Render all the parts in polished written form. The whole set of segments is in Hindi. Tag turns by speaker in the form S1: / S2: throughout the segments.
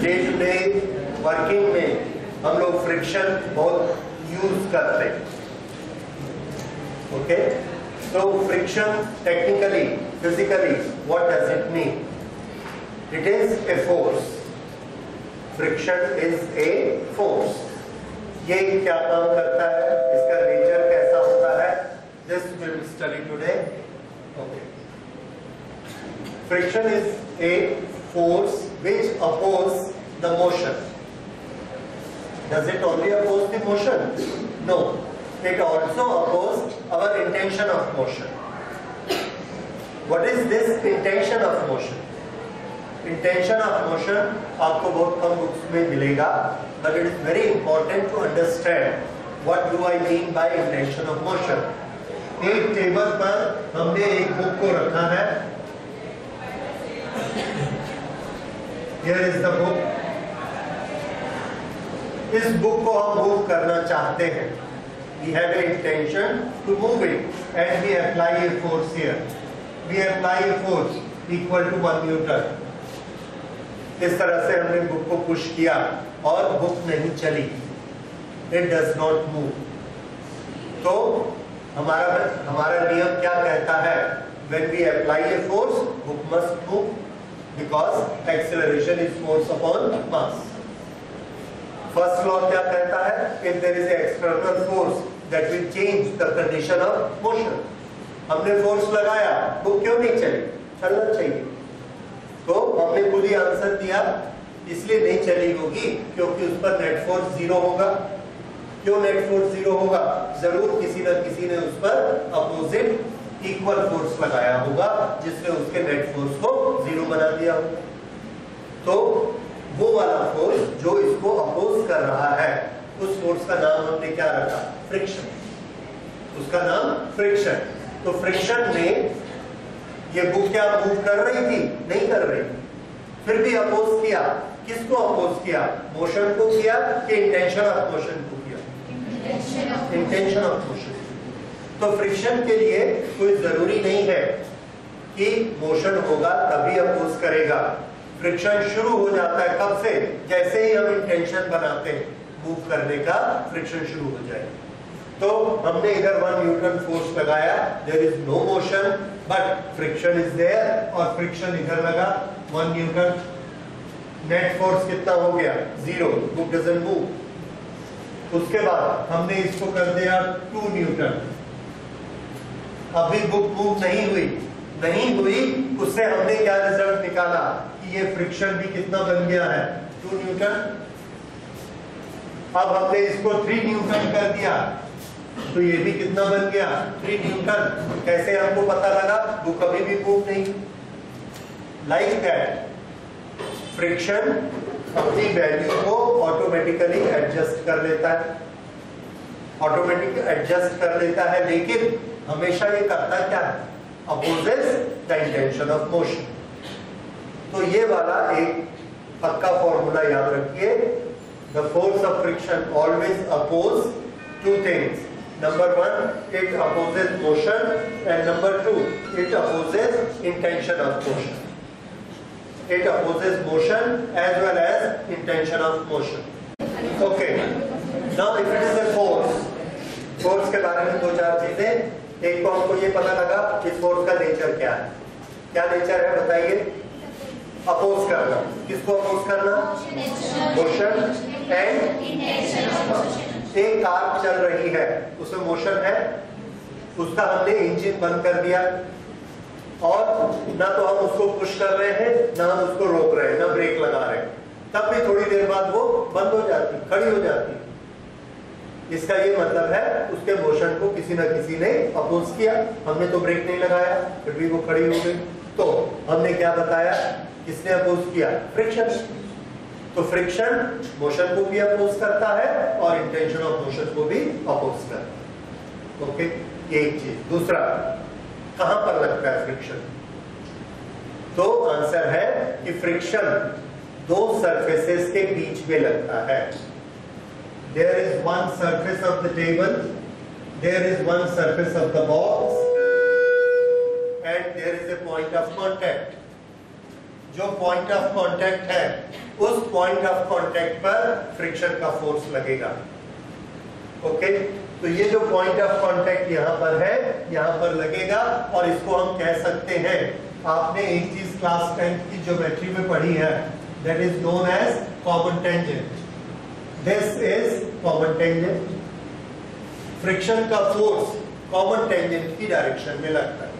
S1: डे टू डे वर्किंग में हम लोग फ्रिक्शन बहुत यूज करते हैं। ओके, तो friction technically physically what does it mean? It is a force. Friction is a force. ये क्या काम करता है, इसका नेचर कैसा होता है, this will study today. Okay, friction is A force which oppose the motion. Does it only oppose the motion? No, it also oppose our intention of motion. What is this intention of motion? Intention of motion आपको बहुत कम बुक्स में मिलेगा, but it is very important to understand what do I mean by intention of motion. एक टेबल पर हमने एक बुक को रखा है। Here is the book. इस बुक को हम मूव करना चाहते हैं। We have an intention to move it, and we apply a force here. We apply a force equal to 1 Newton. इस तरह से हमने बुक को पुश किया और बुक नहीं चली। It does not move. तो हमारा नियम क्या कहता है? When we apply a force, book must move. Because acceleration is force upon mass. First law क्या कहता है? If there is an external force that will change the condition of motion. हमने फोर्स लगाया, वो क्यों नहीं चली? चलना चाहिए। तो हमने खुद ही आंसर दिया, इसलिए नहीं चली होगी क्योंकि उस पर नेट फोर्स जीरो होगा। क्यों नेट फोर्स जीरो होगा? जरूर किसी न किसी ने उस पर अपोजिट इक्वल फोर्स लगाया होगा जिसने उसके नेट फोर्स को जीरो बना दिया होगा। तो वो वाला फोर्स जो इसको अपोज कर रहा है, उस फोर्स का नाम हमने क्या रखा? फ्रिक्शन। उसका नाम फ्रिक्शन। तो फ्रिक्शन में ये बुक क्या मूव कर रही थी? नहीं कर रही, फिर भी अपोज किया। किसको अपोज किया? मोशन को किया कि इंटेंशन ऑफ मोशन को किया? Intention of motion. तो फ्रिक्शन के लिए कोई जरूरी नहीं है कि मोशन होगा तभी अपोज करेगा। फ्रिक्शन शुरू हो जाता है कब से? जैसे ही हम इंटेंशन बनाते हैं मूव करने का, फ्रिक्शन शुरू हो जाएगा। तो हमने इधर 1 न्यूटन फोर्स लगाया, there is no motion but friction is there, और फ्रिक्शन इधर लगा 1 न्यूटन। नेट फोर्स कितना हो गया? Zero, book doesn't move. उसके बाद हमने इसको कर दिया 2 न्यूटन। अभी बुक मूव नहीं हुई, उससे हमने क्या रिजल्ट निकाला कि ये फ्रिक्शन भी कितना बन गया है? 2 न्यूटन। अब हमने इसको 3 न्यूटन कर दिया, तो ये भी कितना बन गया? 3 न्यूटन। कैसे हमको पता लगा? बुक अभी भी मूव नहीं। लाइक दैट फ्रिक्शन अपनी वैल्यू को ऑटोमेटिकली एडजस्ट कर लेता है, लेकिन हमेशा ये करता क्या है? Opposes the intention of motion. तो ये वाला एक पक्का फॉर्मूला याद रखिए। The force of friction always oppose 2 things. Number 1, it opposes motion, and number 2, it opposes intention of motion. It opposes motion as well as intention of motion. Okay. Now if it is a force, force के बारे में 2-4 चीजें। एक तो हमको ये पता लगा इस फोर्स का नेचर क्या है। क्या नेचर है बताइए? अपोज करना। किसको अपोज करना? Motion and intention. एक कार चल रही है, उसमें मोशन है, उसका हमने इंजन बंद कर दिया, और ना तो हम उसको पुश कर रहे हैं, ना हम उसको रोक रहे हैं, ना ब्रेक लगा रहे हैं, तब भी थोड़ी देर बाद वो बंद हो जाती, खड़ी हो जाती। इसका ये मतलब है उसके मोशन को किसी ना किसी ने अपोज किया। हमने तो ब्रेक नहीं लगाया, फिर भी वो खड़ी हो गई। तो हमने क्या बताया? किसने अपोज किया? फ्रिक्शन। तो फ्रिक्शन मोशन को भी अपोज करता है और इंटेंशन ऑफ मोशन को भी अपोज करता है। ओके, एक चीज। दूसरा, कहां पर लगता है फ्रिक्शन? तो आंसर है कि फ्रिक्शन 2 सरफेसेस के बीच में लगता है। There is one surface of the table, there is one surface of the box, and there is a point of contact. जो पॉइंट ऑफ कांटेक्ट है उस पॉइंट ऑफ कांटेक्ट पर फ्रिक्शन का फोर्स लगेगा। ओके, तो ये जो पॉइंट ऑफ कांटेक्ट यहाँ पर है, यहाँ पर लगेगा और इसको हम कह सकते हैं, आपने एक चीज क्लास 10th की ज्योमेट्री में पढ़ी है, that is known as common tangent. This is common tangent. Friction का फोर्स कॉमन टेंजेंट की डायरेक्शन में लगता है।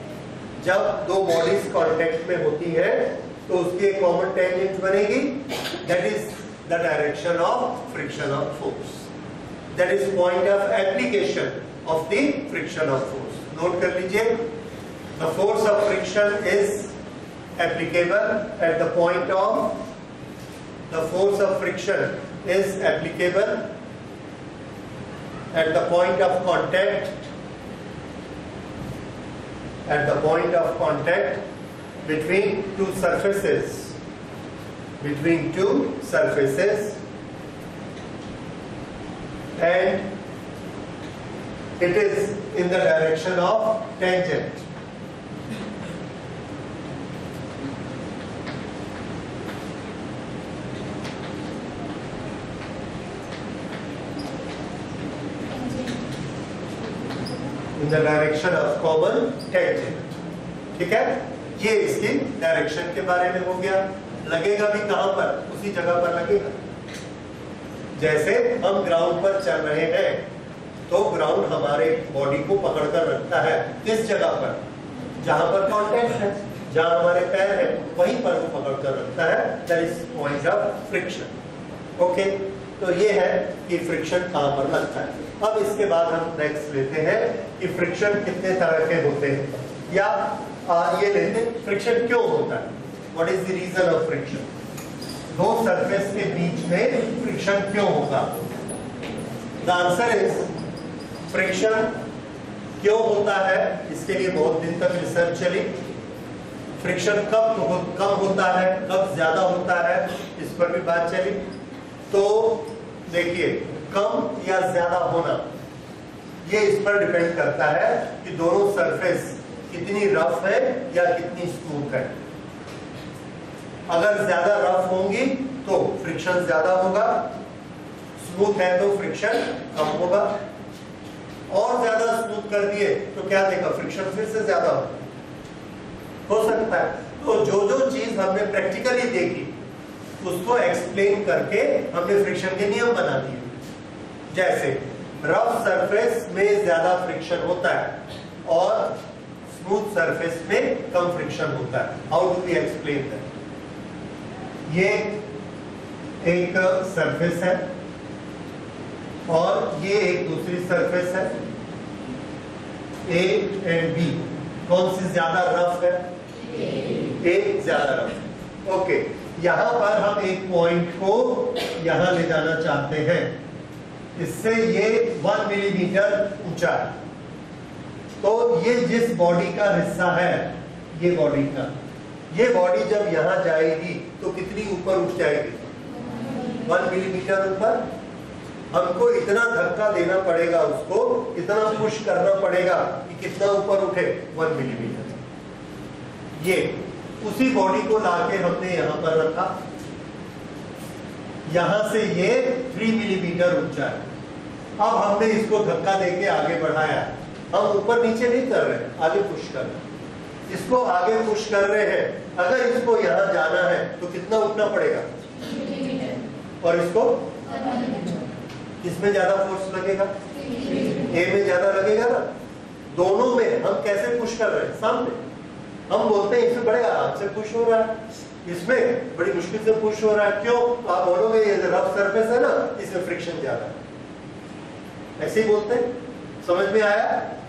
S1: जब दो बॉडीज कांटेक्ट में होती है तो उसकी एक कॉमन टेंजेंट बनेगी, that is the direction of friction of force, that is point of application of the friction of force. Note कर लीजिए, the force of friction is applicable at the point of, the force of friction is applicable at the point of contact, at the point of contact between two surfaces, between two surfaces, and it is in the direction of tangent. In the direction of common tangent. ठीक है, ये इसकी डायरेक्शन के बारे में हो गया। लगेगा भी कहां पर? उसी जगह पर लगेगा। जैसे हम ग्राउंड पर चल रहे हैं तो ग्राउंड हमारे बॉडी को पकड़कर रखता है किस जगह पर? जहां पर कांटेक्ट है, जहां हमारे पैर है वहीं पर वो पकड़कर रखता है, that is point of friction. Okay, तो ये है कि फ्रिक्शन कहां पर लगता है। अब इसके बाद हम नेक्स्ट लेते हैं कि फ्रिक्शन कितने तरह के होते हैं, या ये लेते हैं फ्रिक्शन क्यों होता है, what is the reason of friction. दो सरफेस के बीच में फ्रिक्शन क्यों होगा? द आंसर इज, फ्रिक्शन क्यों होता है, इसके लिए बहुत दिन तक रिसर्च चली। फ्रिक्शन कब कम होता है, कब ज्यादा होता है, इस पर भी बात चली। तो देखिए, कम या ज्यादा होना ये इस पर डिपेंड करता है कि दोनों सरफेस कितनी रफ है या कितनी स्मूथ है। अगर ज्यादा रफ होंगी तो फ्रिक्शन ज्यादा होगा, स्मूथ है तो फ्रिक्शन कम होगा। और ज्यादा स्मूथ कर दिए तो क्या देगा? फ्रिक्शन फिर से ज्यादा हो सकता है। तो जो जो चीज हमने प्रैक्टिकली देखी उसको एक्सप्लेन करके हमने फ्रिक्शन के नियम बना दिए। जैसे रफ सरफेस में ज्यादा फ्रिक्शन होता है और स्मूथ सरफेस में कम फ्रिक्शन होता है। How do we explain that? ये एक सरफेस है और ये एक दूसरी सरफेस है, ए एंड बी। कौन सी ज्यादा रफ है? ए ज्यादा रफ। ओके, यहां पर हम एक पॉइंट को यहां ले जाना चाहते हैं, इससे ये 1 मिलीमीटर ऊंचा है। तो ये जिस बॉडी का हिस्सा है, ये बॉडी का, ये बॉडी जब यहां जाएगी तो कितनी ऊपर उठ जाएगी? 1 मिलीमीटर ऊपर। हमको इतना धक्का देना पड़ेगा, उसको इतना पुश करना पड़ेगा कि कितना ऊपर उठे? 1 मिलीमीटर। ये उसी बॉडी को लाके हमने यहां पर रखा, यहां से ये 3 मिलीमीटर ऊंचा है। अब हमने इसको धक्का देके आगे बढ़ाया, हम ऊपर नीचे नहीं कर रहे, आगे पुश कर रहे हैं। इसको आगे पुश कर रहे हैं, अगर इसको यहां जाना है तो कितना उठना पड़ेगा? और इसको इसमें ज्यादा फोर्स लगेगा, ए में ज्यादा लगेगा ना। दोनों में हम कैसे पुश कर रहे हैं? सामने हम बोलते हैं इसमें बड़े आराम से पुश हो रहा है, इसमें बड़ी मुश्किल से पुश हो रहा है। क्यों? आप बोलोगे ये रफ सरफेस है ना, इसमें फ्रिक्शन ज्यादा है, ऐसे ही बोलते हैं। समझ में आया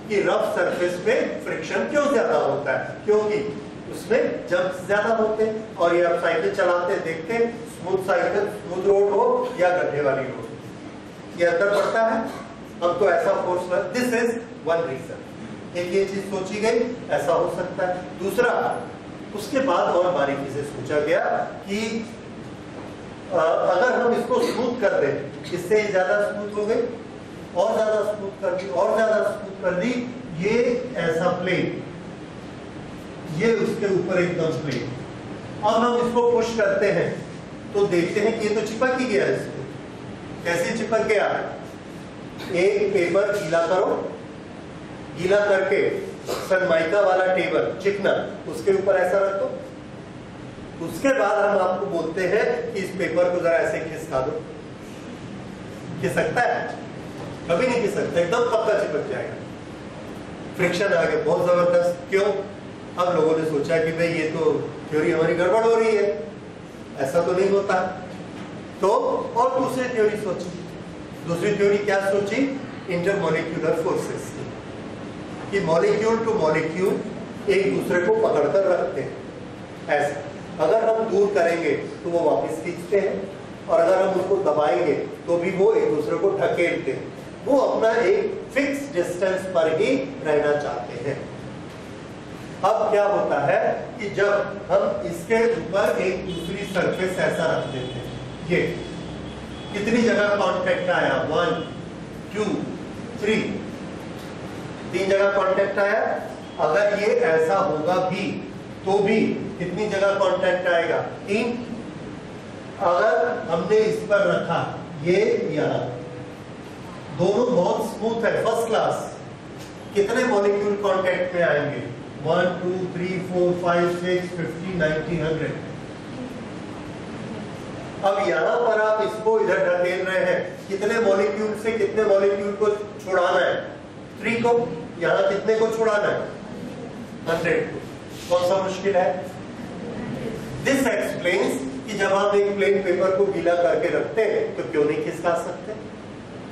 S1: कि रफ सरफेस में फ्रिक्शन क्यों ज्यादा होता है? क्योंकि उसमें जंप ज्यादा होते हैं। और ये आप साइकिल चलाते देखते, स्मूथ साइकिल, स्मूथ रोड हो या गड्ढे वाली रोड, ये अंतर पड़ता है। हम तो ऐसा force, this is one reason. एक ये चीज सोची गई, ऐसा हो सकता है। दूसरा, उसके बाद और बारीकी से सोचा गया कि अगर हम इसको स्मूथ कर दें, इससे ज्यादा स्मूथ हो गई, और ज्यादा स्मूथ कर दी, और ज्यादा स्मूथ कर दी, ये ऐसा प्लेन, ये उसके ऊपर एकदम प्लेन, अब हम इसको पुश करते हैं तो देखते हैं कि ये तो चिपक ही गया इसको। कैसे चिपक गया? एक पेपर गीला करो, गीला करके सनमाइका वाला टेबल चिकना उसके ऊपर ऐसा रख दो। उसके बाद हम आपको बोलते हैं कि इस पेपर को जरा ऐसे खिसका दो। खिस सकता है? कभी नहीं खिस सकता, एकदम पक्का चिपक जाएगा। फ्रिक्शन आ गया बहुत जबरदस्त। क्यों? अब लोगों ने सोचा कि भाई ये तो थ्योरी हमारी गड़बड़ हो रही है, ऐसा तो नहीं होता। तो और दूसरी थ्योरी सोची। दूसरी थ्योरी क्या सोची? इंटरमॉलिक्यूलर फोर्सेस कि मॉलिक्यूल टू मॉलिक्यूल एक दूसरे को पकड़कर रखते हैं। ऐसा अगर हम दूर करेंगे तो वो वापस खींचते हैं, और अगर हम उसको दबाएंगे तो भी वो एक दूसरे को ढकेलते हैं। वो अपना एक फिक्स डिस्टेंस पर ही रहना चाहते हैं। अब क्या होता है कि जब हम इसके ऊपर एक दूसरी सरफेस ऐसा रख देते हैं, ये कितनी जगह कांटेक्ट आया? 1 2 3, 3 जगह कांटेक्ट आया। अगर ये ऐसा होगा भी तो भी कितनी जगह कांटेक्ट आएगा? 3। अगर हमने इस पर रखा ये यहाँ, दोनों बहुत स्मूथ है, फर्स्ट क्लास, कितने मॉलिक्यूल कांटेक्ट में आएंगे? 1 2 3 4 5 6 50 90 100। अब यहां पर आप इसको इधर ढकेल रहे हैं, कितने मॉलिक्यूल से कितने मॉलिक्यूल को छुड़ाना है? 3 को। यहां कितने को छुड़ाना है? 100 को। कौन सा मुश्किल है? दिस एक्सप्लेन्स कि जब आप एक प्लेन पेपर को गीला करके रखते हैं तो क्यों नहीं खिसका सकते?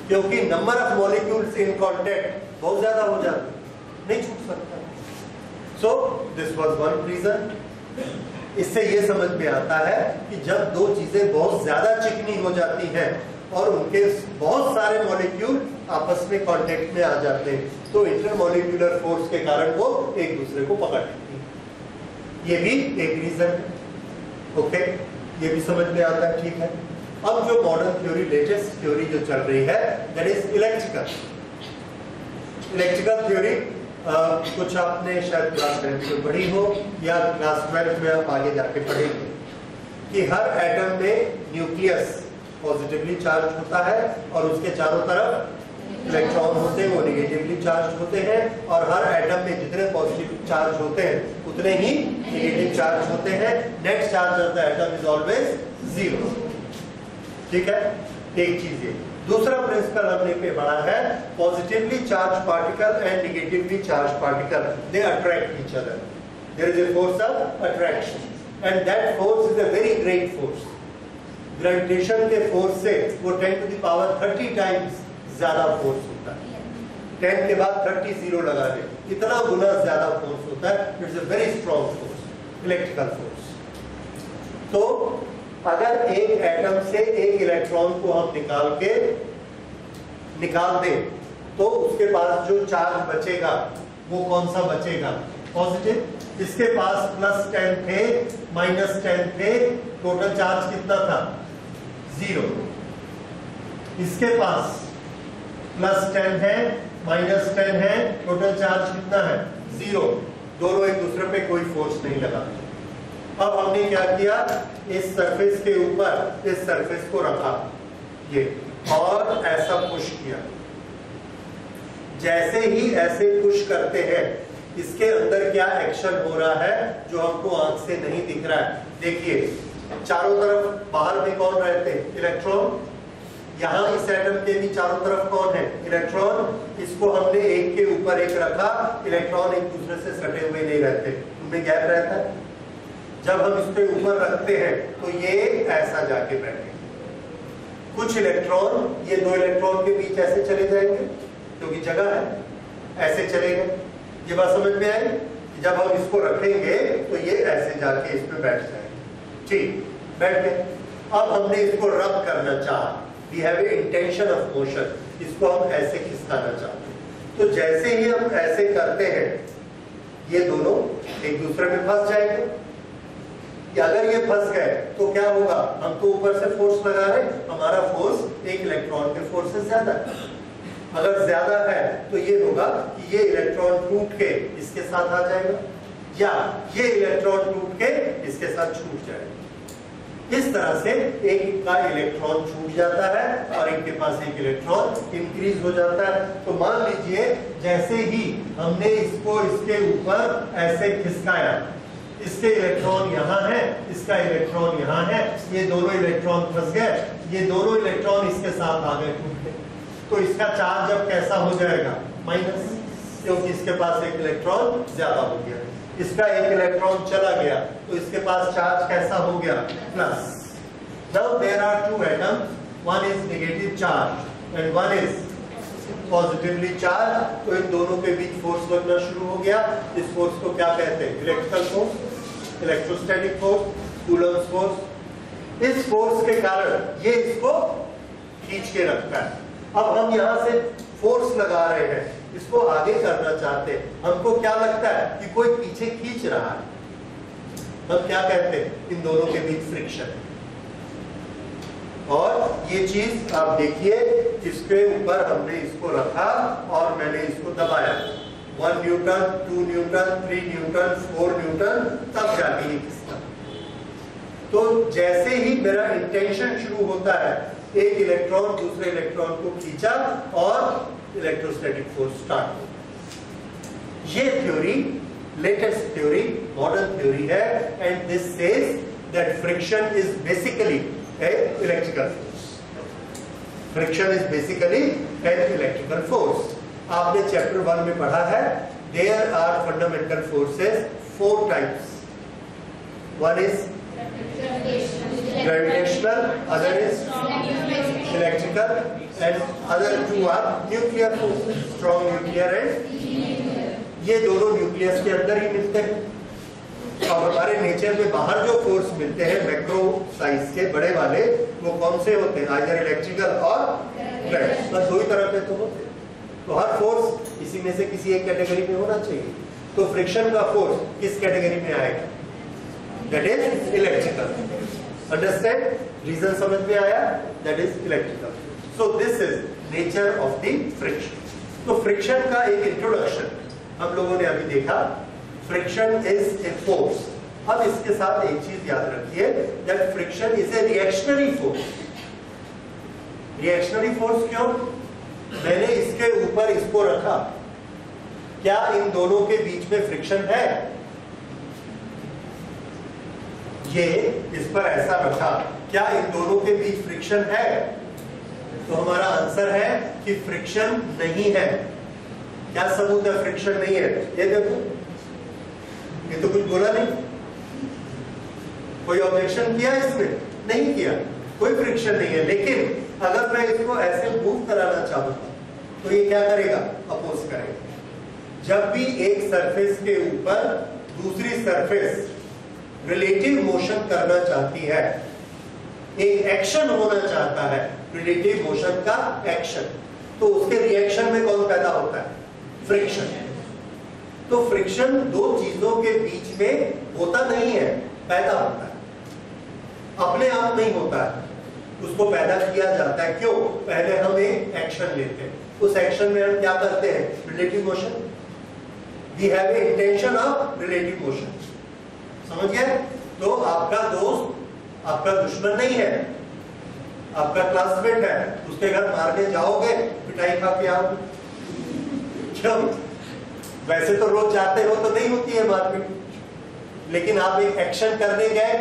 S1: क्योंकि number of molecules in contact बहुत ज्यादा हो जाते, नहीं छूट सकता। So this was one reason. इससे ये समझ में आता है कि जब दो चीजें बहुत ज्यादा चिकनी हो जाती हैं और उनके बहुत सारे मॉलिक्यूल आपस में कांटेक्ट में आ जाते हैं तो इंटरमॉलिक्यूलर फोर्स के कारण वो एक दूसरे को पकड़ लेती है। ये भी एक रीजन है। ओके, ये भी समझ में आता है, ठीक है। अब जो मॉडर्न थ्योरी, लेटेस्ट थ्योरी जो चल रही है, दैट इज इलेक्ट्रिकल थ्योरी। कुछ आपने शायद क्लास 10 में पढ़ी हो या क्लास 12 में आप आगे जाके पढ़ेंगे कि हर एटम में न्यूक्लियस पॉजिटिवली चार्ज होता है और उसके चारों तरफ इलेक्ट्रॉन होते हैं, वो नेगेटिवली चार्ज होते हैं, और हर एटम में जितने पॉजिटिव चार्ज होते हैं उतने ही नेगेटिव चार्ज होते हैं। Net charge of the atom is always 0। ठीक है, एक चीज ये। दूसरा प्रिंसिपल हमने पे पढ़ा है, positively charge particle and negatively charge particle they attract each other. There is a force of attraction and that force is a very great force. Gravitation के फोर्स से वो 10 to the power 30 टाइम्स ज्यादा फोर्स होता है। 10 के बाद 30 जीरो लगा दे, इतना गुना ज्यादा फोर्स होता है। It's a very strong force, electrical force. तो अगर एक एटम से एक इलेक्ट्रॉन को हम निकाल दें तो उसके पास जो चार्ज बचेगा वो कौन सा बचेगा? पॉजिटिव। इसके पास +10 थे, -10 थे, टोटल चार्ज कितना था? 0। इसके पास +10 है, -10 है, टोटल चार्ज कितना है? 0। दोनों एक दूसरे पे कोई फोर्स नहीं लगा। अब हमने क्या किया, इस सरफेस के ऊपर इस सरफेस को रखा ये और ऐसा पुश किया। जैसे ही ऐसे पुश करते हैं इसके अंदर क्या एक्शन हो रहा है जो हमको आंख से नहीं दिख रहा है। देखिए चारों तरफ बाहर में कौन रहते हैं? इलेक्ट्रॉन। यहाँ इस एटम के भी चारों तरफ कौन है? इलेक्ट्रॉन। इसको हमने एक के ऊपर एक रखा, इलेक्ट्रॉन एक दूसरे से सटे हुए नहीं रहते, उनमें गैप रहता है। जब हम इसके ऊपर रखते हैं तो ये ऐसा जाके बैठेंगे। कुछ इलेक्ट्रॉन ये 2 इलेक्ट्रॉन के बीच ऐसे चले जाएंगे क्योंकि जगह है, ऐसे चले गए। ये बात समझ में आई? जब हम इसको रखेंगे तो ये ऐसे जाके इस पे बैठ जाएंगे। ठीक, बैठ गए। अब हमने इसको रब करना चाहा, we have a intention of motion, इसको हम ऐसे खिसकाना चाहते हैं। तो जैसे ही हम ऐसे करते हैं ये दोनों एक दूसरे में फंस जाएंगे। अगर ये फंस गए तो क्या होगा? हम तो ऊपर से फोर्स लगा रहे, हमारा फोर्स एक इलेक्ट्रॉन के फोर्स से ज्यादा है। अगर ज्यादा है तो ये होगा कि ये इलेक्ट्रॉन टूट के इसके साथ आ जाएगा, या ये इलेक्ट्रॉन टूट के इसके साथ छूट जाएगा। इस तरह से एक का इलेक्ट्रॉन छूट जाता है और एक के पास एक इलेक्ट्रॉन इंक्रीज हो जाता है। तो मान लीजिए जैसे ही हमने इसको इसके ऊपर ऐसे खिसकाया, इसके इलेक्ट्रॉन यहाँ है, इसका इलेक्ट्रॉन यहाँ है, ये दोनों इलेक्ट्रॉन फंस गए, ये दोनों इलेक्ट्रॉन इसके साथ आ गए, टूट गए। तो इसका चार्ज अब कैसा हो जाएगा? माइनस, क्योंकि इसके पास एक इलेक्ट्रॉन ज्यादा हो गया। इसका एक इलेक्ट्रॉन चला गया तो इसके पास चार्ज कैसा हो गया? Plus. Now there are two atoms, one is negative charge and one is positively charge. तो इन दोनों के बीच फोर्स लगना शुरू हो गया। इस फोर्स को क्या कहते हैं? Electrical force, electrostatic force, Coulomb's force. इस फोर्स के कारण ये इसको खींच के रखता है। अब हम यहाँ से फोर्स लगा रहे हैं, इसको आगे करना चाहते हैं, हमको क्या लगता है कि कोई पीछे खींच रहा है, हम क्या कहते हैं? इन दोनों के बीच फ्रिक्शन। और ये चीज आप देखिए, इसके ऊपर हमने इसको रखा और मैंने इसको दबाया, 1 न्यूटन, 2 न्यूटन, 3 न्यूटन, 4 न्यूटन, तब जाके ये खिसका। तो जैसे ही मेरा इंटेंशन शुरू होता है, एक इलेक्ट्रॉन दूसरे इलेक्ट्रॉन को खींचा और इलेक्ट्रोस्टैटिक फोर्स स्टार्ट हो। ये theory latest theory, modern theory है, and this says that friction is basically an electrical force. Friction is basically an electrical force. आपने चैप्टर 1 में पढ़ा है, there are fundamental forces 4 types. One is gravitational, other is electrical, and other 2 are nuclear forces, strong nuclear and ये दोनों न्यूक्लियस के अंदर ही मिलते हैं। और हमारे नेचर में बाहर जो फोर्स मिलते हैं मैक्रो साइज के बड़े वाले, वो कौन से होते हैं? आइदर इलेक्ट्रिकल और ग्रेविटेशनल, बस 2 ही तरह के तो होते हैं। तो हर फोर्स इसी में से किसी एक कैटेगरी में होना चाहिए। तो फ्रिक्शन का फोर्स किस कैटेगरी में आएगा? That is electrical. Understand? Reason समझ में आया? That is electrical. So this is nature of the friction. तो फ्रिक्शन का एक इंट्रोडक्शन हम लोगों ने अभी देखा। Friction is a force. अब इसके साथ एक चीज याद रखिए, that friction is a reactionary force. Reactionary force क्यों? मैंने इसके ऊपर इसको रखा, क्या इन दोनों के बीच में फ्रिक्शन है? ये इस पर ऐसा रखा, क्या इन दोनों के बीच फ्रिक्शन है? तो हमारा आंसर है कि फ्रिक्शन नहीं है। क्या सबूत है फ्रिक्शन नहीं है? ये देखो, ये तो कुछ बोला नहीं, कोई ऑब्जेक्शन किया इसमें? नहीं किया, कोई फ्रिक्शन नहीं है। लेकिन अगर मैं इसको ऐसे मूव कराना चाहूंगा तो ये क्या करेगा? अपोज करेगा। जब भी एक सरफेस के ऊपर दूसरी सरफेस रिलेटिव मोशन करना चाहती है, एक एक्शन होना चाहता है, रिलेटिव मोशन का एक्शन, तो उसके रिएक्शन में कौन पैदा होता है? फ्रिक्शन। तो फ्रिक्शन 2 चीजों के बीच में होता नहीं है, पैदा होता है, अपने आप नहीं होता है, उसको पैदा किया जाता है। क्यों? पहले हम एक एक्शन लेते हैं, उस एक्शन में हम क्या करते हैं? Relative motion. We have a intention of relative motion. समझ गए? तो आपका दोस्त आपका दुश्मन नहीं है, आपका क्लासमेट है, उसके घर मारने जाओगे, पिटाई खा के आओगे? क्यों? वैसे तो रोज जाते हो तो नहीं होती है मारपीट, लेकिन आप एक एक्शन करने गए,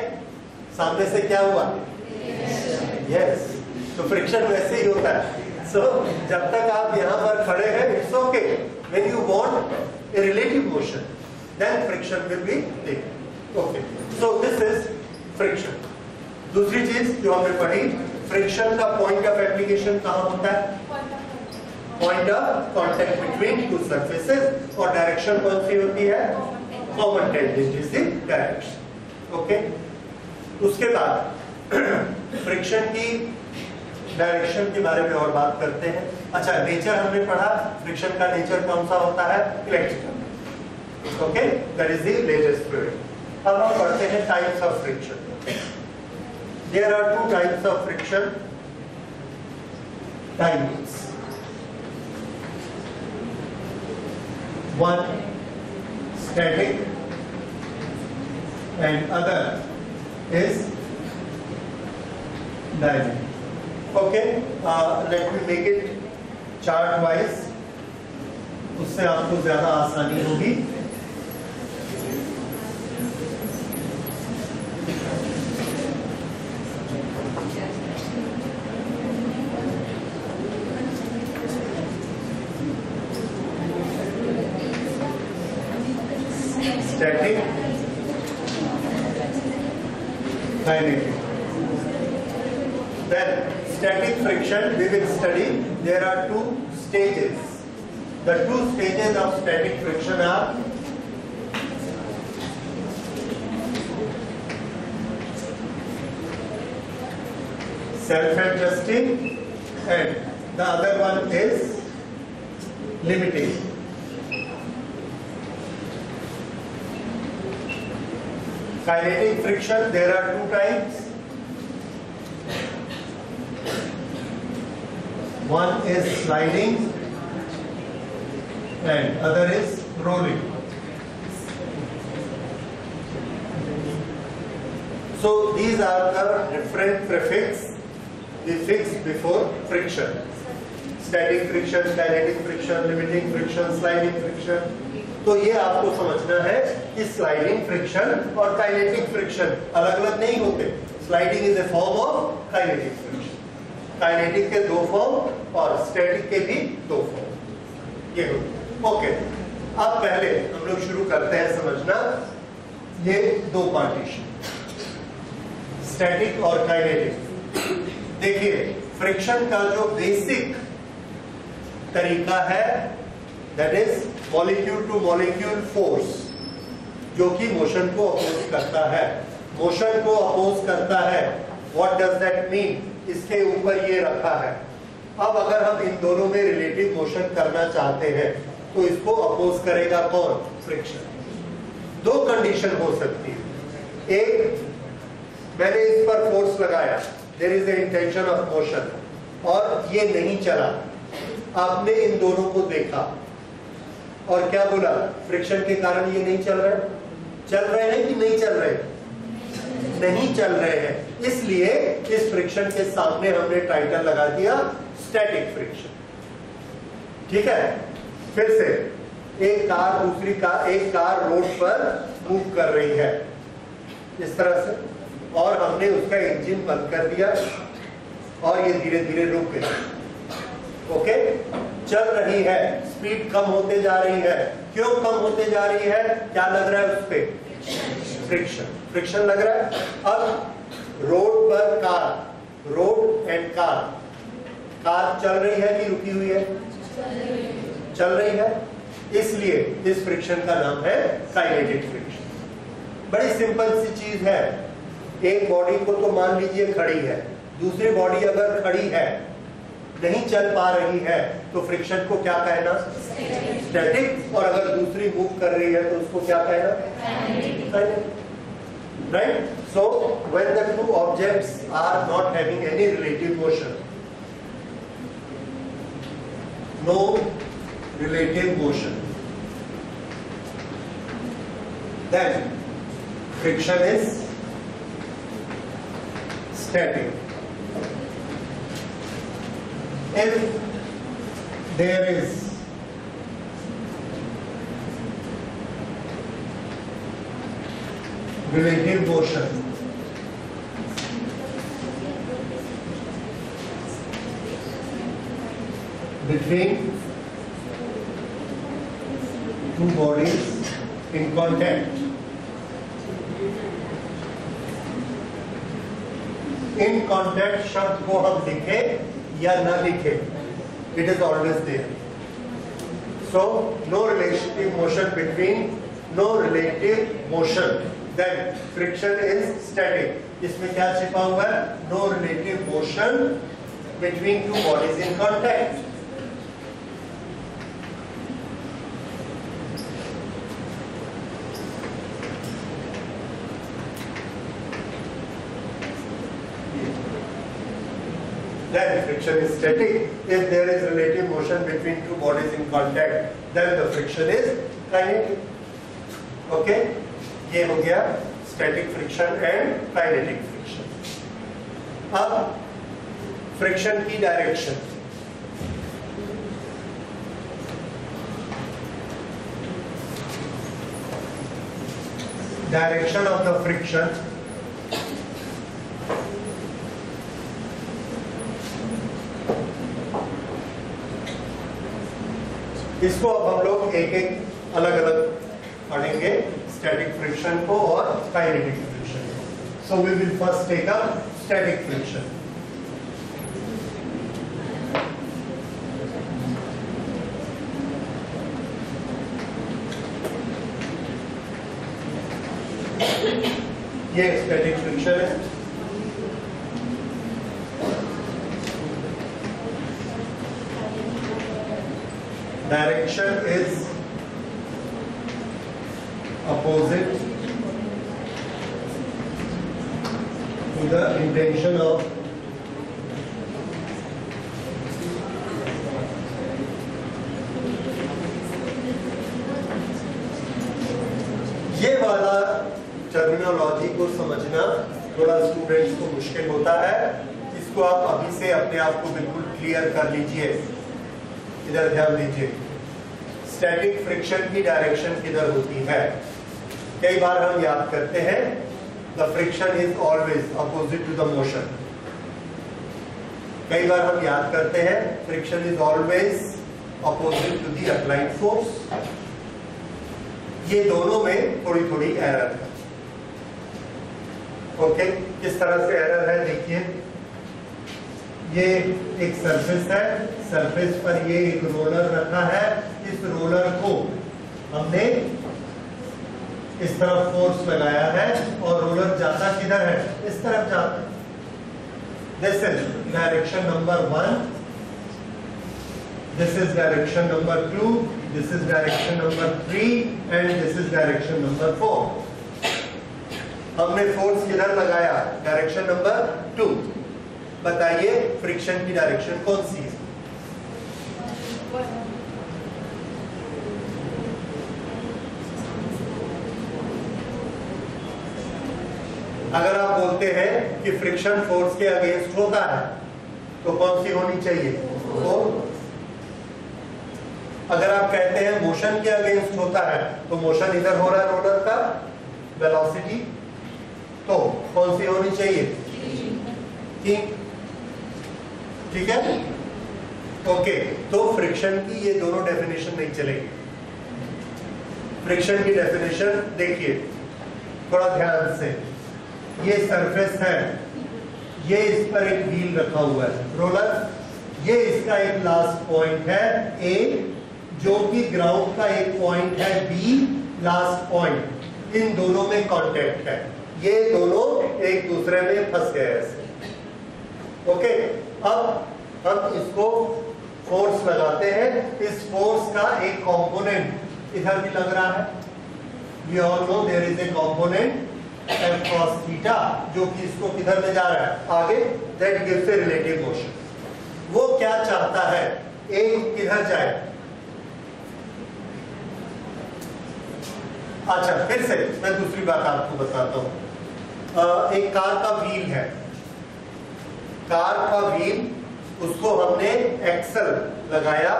S1: सामने से क्या हुआ? यस। तो फ्रिक्शन वैसे ही होता है। सो जब तक आप यहाँ पर खड़े हैं, it's okay. When you want a relative motion, then friction will be there. Okay, so this is friction. दूसरी चीज जो हमने पढ़ी, फ्रिक्शन का पॉइंट ऑफ एप्लीकेशन कहाँ होता है? Point of contact between 2 surfaces. और डायरेक्शन कौन सी होती है? Common tangent is the direction. Okay, उसके बाद फ्रिक्शन की डायरेक्शन के बारे में और बात करते हैं। अच्छा, नेचर हमने पढ़ा, फ्रिक्शन का नेचर कौन सा होता है? Electrical. Okay, that is the latest theory. अब हम पढ़ते हैं types of friction. There are 2 types of friction. Types, one static and other is dynamic. Okay, let me make it chart wise, उससे आपको ज्यादा आसानी होगी. Static, kinetic. Then static friction we will study. There are two stages. The two stages of static friction are self-adjusting and the other one is limiting. Kinetic friction, there are two types. One is sliding and other is rolling. So these are the different prefix we fix before friction. Static friction, kinetic friction, limiting friction, sliding friction. तो ये आपको समझना है कि स्लाइडिंग फ्रिक्शन और काइनेटिक फ्रिक्शन अलग अलग नहीं होते. Sliding is a form of kinetic friction. Kinetic के दो फॉर्म और स्टैटिक के भी दो फॉर्म. ये होते. ओके, अब पहले हम लोग शुरू करते हैं समझना ये दो पार्टीशन, स्टैटिक और काइनेटिक. देखिए, फ्रिक्शन का जो बेसिक तरीका है that is molecule two molecule force, जो कि मोशन को अपोज करता है. मोशन को अपोज करता है. What does that mean? इसके ऊपर ये रखा है. अब अगर हम इन दोनों में रिलेटिव मोशन करना चाहते हैं तो इसको अपोज करेगा कौन? फ्रिक्शन. दो कंडीशन हो सकती है. एक, मैंने इस पर फोर्स लगाया, there is a intention of motion, और ये नहीं चला. आपने इन दोनों को देखा और क्या बोला? फ्रिक्शन के कारण ये नहीं चल रहा है. चल रहे हैं कि नहीं चल रहे? नहीं चल रहे हैं. इसलिए इस फ्रिक्शन के सामने हमने टाइटल लगा दिया स्टैटिक फ्रिक्शन. ठीक है. फिर से एक कार दूसरी कार, एक कार रोड पर मूव कर रही है इस तरह से, और हमने उसका इंजन बंद कर दिया और ये धीरे धीरे रुक गई. ओके, चल रही है, स्पीड कम होते जा रही है. क्यों कम होते जा रही है? क्या लग रहा है उस पे? फ्रिक्शन. फ्रिक्शन लग रहा है. अब रोड पर car, road and car, car चल रही है कि रुकी हुई है? चल रही है. इसलिए इस फ्रिक्शन का नाम है काइनेटिक फ्रिक्शन. बड़ी सिंपल सी चीज है. एक बॉडी को तो मान लीजिए खड़ी है, दूसरी बॉडी अगर खड़ी है, नहीं चल पा रही है, तो फ्रिक्शन को क्या कहना? स्टैटिक. और अगर दूसरी मूव कर रही है तो उसको क्या कहना? Right. So when the two objects are not having any relative motion, no relative motion, then friction is static. If there is relative motion between two bodies in contact, in contact शब्द को हम लिखे या ना लिखे, it is always there. So no relative motion between, no relative motion, then friction is static. इसमें क्या छिपा हुआ है? No relative motion between two bodies in contact. Then friction is static. If there is relative motion between two bodies in contact, then the friction is kinetic. Okay? ये हो गया static friction and kinetic friction. अब फ्रिक्शन की direction, direction of the friction इसको अब हम लोग एक एक अलग अलग पढ़ेंगे, स्टैटिक फ्रिक्शन को और काइनेटिक फ्रिक्शन को. So we will first take up static friction. ये स्टैटिक फ्रिक्शन है. Direction is opposite to the intention of ये वाला टर्मिनोलॉजी को समझना थोड़ा स्टूडेंट्स को मुश्किल होता है. इसको आप अभी से अपने आप को बिल्कुल क्लियर कर लीजिए. इधर ध्यान दीजिए, स्टैटिक फ्रिक्शन की डायरेक्शन किधर होती है. कई बार हम याद करते हैं the friction is always opposite to the motion. कई बार हम याद करते हैं friction is always opposite to the applied force. ये दोनों में थोड़ी थोड़ी एरर है. ओके, किस तरह से एरर है देखिए. ये एक सरफेस है, सरफेस पर ये एक रोलर रखा है. इस रोलर को हमने इस तरफ फोर्स लगाया है और रोलर जाता किधर है, इस तरफ जाता है. This is direction number 1, this is direction number 2, this is direction number 3 and this is direction number 4. हमने फोर्स किधर लगाया, डायरेक्शन नंबर 2. बताइए फ्रिक्शन की डायरेक्शन कौन सी है. अगर आप बोलते हैं कि फ्रिक्शन फोर्स के अगेंस्ट होता है तो कौन सी होनी चाहिए, फोर्स. अगर आप कहते हैं मोशन के अगेंस्ट होता है तो मोशन इधर हो रहा है रोलर का, वेलोसिटी, तो कौन सी होनी चाहिए, ठीक है. ओके, तो फ्रिक्शन की ये दोनों डेफिनेशन नहीं चलेगी. फ्रिक्शन की डेफिनेशन देखिए थोड़ा ध्यान से. ये सरफेस है, ये इस पर एक व्हील रखा हुआ है, रोलर. ये इसका एक लास्ट पॉइंट है ए, जो कि ग्राउंड का एक पॉइंट है बी, लास्ट पॉइंट. इन दोनों में कांटेक्ट है, ये दोनों एक दूसरे में फंस गए ऐसे. ओके, अब हम इसको फोर्स लगाते हैं. इस फोर्स का एक कंपोनेंट इधर भी लग रहा है. We all know there is a component F cos theta जो कि इसको किधर ले जा रहा है, आगे. That gives a relative motion. वो क्या चाहता है, एक किधर जाए. अच्छा, फिर से मैं दूसरी बात आपको बताता हूं. एक कार का व्हील है, कार का व्हील, उसको हमने एक्सल लगाया,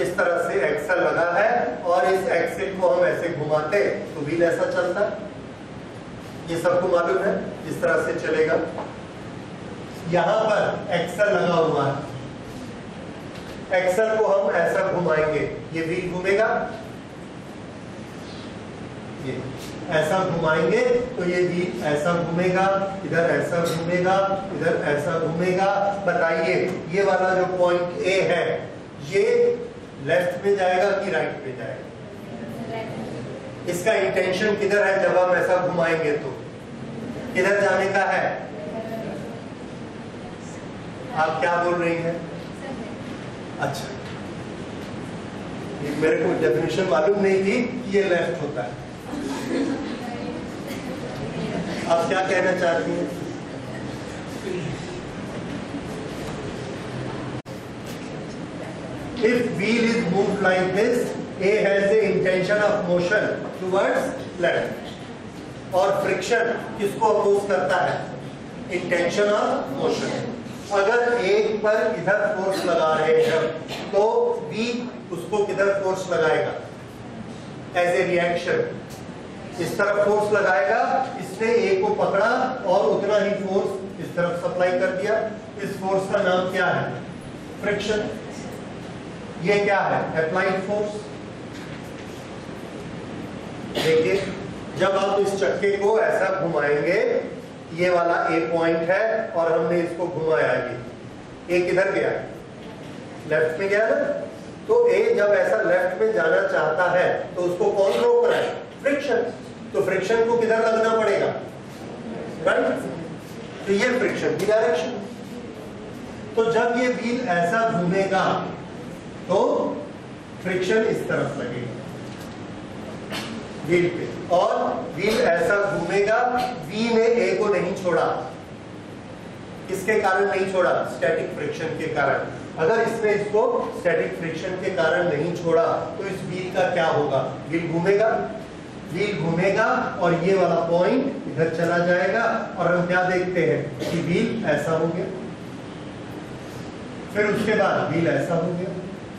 S1: इस तरह से एक्सल लगा है और इस एक्सल को हम ऐसे घुमाते तो व्हील ऐसा चलता है. ये सबको मालूम है, इस तरह से चलेगा. यहां पर एक्सल लगा हुआ है, एक्सल को हम ऐसा घुमाएंगे, ये व्हील घूमेगा. ये ऐसा घुमाएंगे तो ये व्हील ऐसा घूमेगा, इधर ऐसा घूमेगा, इधर ऐसा घूमेगा. बताइए ये वाला जो पॉइंट ए है ये लेफ्ट में जाएगा कि राइट में जाएगा. इसका इंटेंशन किधर है, जब हम ऐसा घुमाएंगे तो किधर जाने का है. आप क्या बोल रही हैं. अच्छा, ये मेरे को डेफिनेशन मालूम नहीं थी कि ये लेफ्ट होता है. आप क्या कहना चाहती हैं. If wheel is moved like this, A has the intention of motion towards left. और फ्रिक्शन किसको अपोज करता है? Intention of motion. अगर एक पर इधर फोर्स लगा रहे हैं तो बी उसको किधर फोर्स लगाएगा? एज ए रिएक्शन इस तरफ फोर्स लगाएगा, इसने ए को पकड़ा और उतना ही फोर्स इस तरफ सप्लाई कर दिया। इस फोर्स का नाम क्या है? फ्रिक्शन। ये क्या है? Applied force. देखिए, जब आप इस चक्के को ऐसा घुमाएंगे, ये वाला ए पॉइंट है और हमने इसको घुमाया, ये किधर गया? लेफ्ट में गया ना। तो ए जब ऐसा लेफ्ट में जाना चाहता है तो उसको कौन रोक रहा है? फ्रिक्शन। तो फ्रिक्शन को किधर लगना पड़ेगा? राइट। तो ये फ्रिक्शन की डायरेक्शन। तो जब ये व्हील ऐसा घूमेगा तो फ्रिक्शन इस तरफ लगेगा व्हील पे, और व्हील ऐसा घूमेगा। वी ने ए को नहीं छोड़ा। किसके कारण नहीं छोड़ा? स्टैटिक फ्रिक्शन के कारण। अगर इसने इसको स्टैटिक फ्रिक्शन के कारण नहीं छोड़ा तो इस व्हील का क्या होगा? व्हील घूमेगा, व्हील घूमेगा और ये वाला पॉइंट इधर चला जाएगा और हम क्या देखते हैं कि व्हील ऐसा हो गया, फिर उसके बाद व्हील ऐसा हो गया,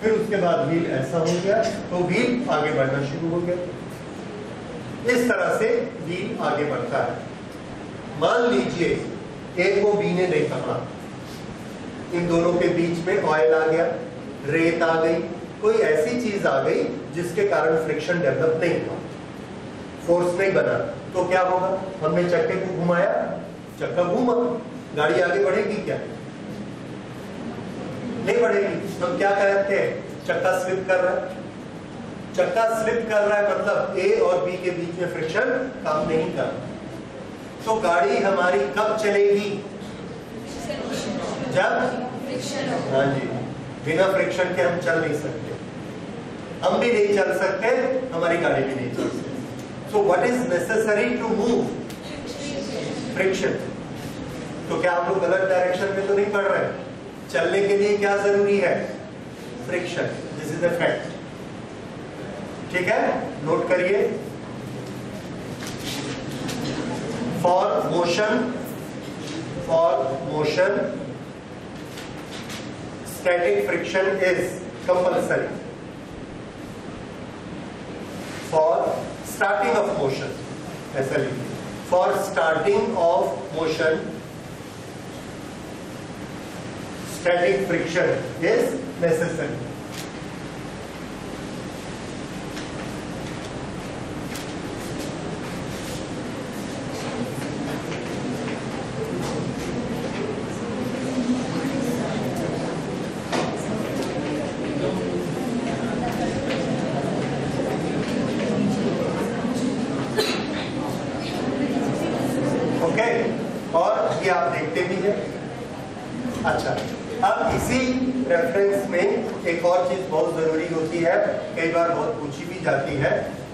S1: फिर उसके बाद व्हील ऐसा हो गया, तो व्हील आगे बढ़ना शुरू हो गया। इस तरह से व्हील आगे बढ़ता है। मान लीजिए ए को बी ने नहीं पकड़ा, इन दोनों के बीच में ऑयल आ गया, रेत आ गई, कोई ऐसी चीज आ गई जिसके कारण फ्रिक्शन डेवलप नहीं हुआ, फोर्स नहीं बना, तो क्या होगा? हमने चक्के को घुमाया, चक्का घूमा, गाड़ी आगे बढ़ेगी क्या? नहीं बढ़ेगी। हम क्या कहते हैं? चक्का स्लिप कर रहा है। चक्का स्लिप कर रहा है मतलब ए और बी के बीच में फ्रिक्शन काम नहीं कर रहा। तो गाड़ी हमारी कब चलेगी? जब फ्रिक्शन। हाँ जी, बिना फ्रिक्शन के हम चल नहीं सकते, हम भी नहीं चल सकते, हमारी गाड़ी भी नहीं चल सकती। So what is necessary to move? Friction. तो क्या आप लोग गलत डायरेक्शन में तो नहीं पढ़ रहे? चलने के लिए क्या जरूरी है? Friction. This is the fact. ठीक है, नोट करिए। For motion static friction is compulsory. For starting of motion, ऐसा लिखिए। For starting of motion, static friction is necessary. और ये आप देखते भी हैं। अच्छा, अब इसी रेफरेंस में एक और चीज बहुत जरूरी होती है, कई बार बहुत पूछी भी जाती है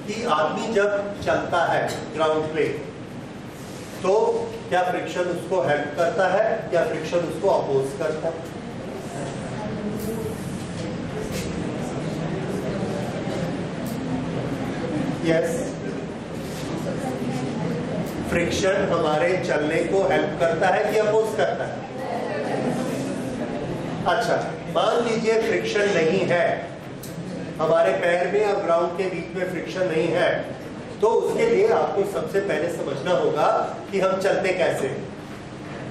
S1: कि आदमी जब चलता है ग्राउंड पे तो क्या फ्रिक्शन उसको हेल्प करता है या फ्रिक्शन उसको अपोज करता है? यस, फ्रिक्शन हमारे चलने को हेल्प करता है कि अपोज करता है? अच्छा, मान लीजिए फ्रिक्शन नहीं है, हमारे पैर में और ग्राउंड के बीच में फ्रिक्शन नहीं है, तो उसके लिए आपको सबसे पहले समझना होगा कि हम चलते कैसे।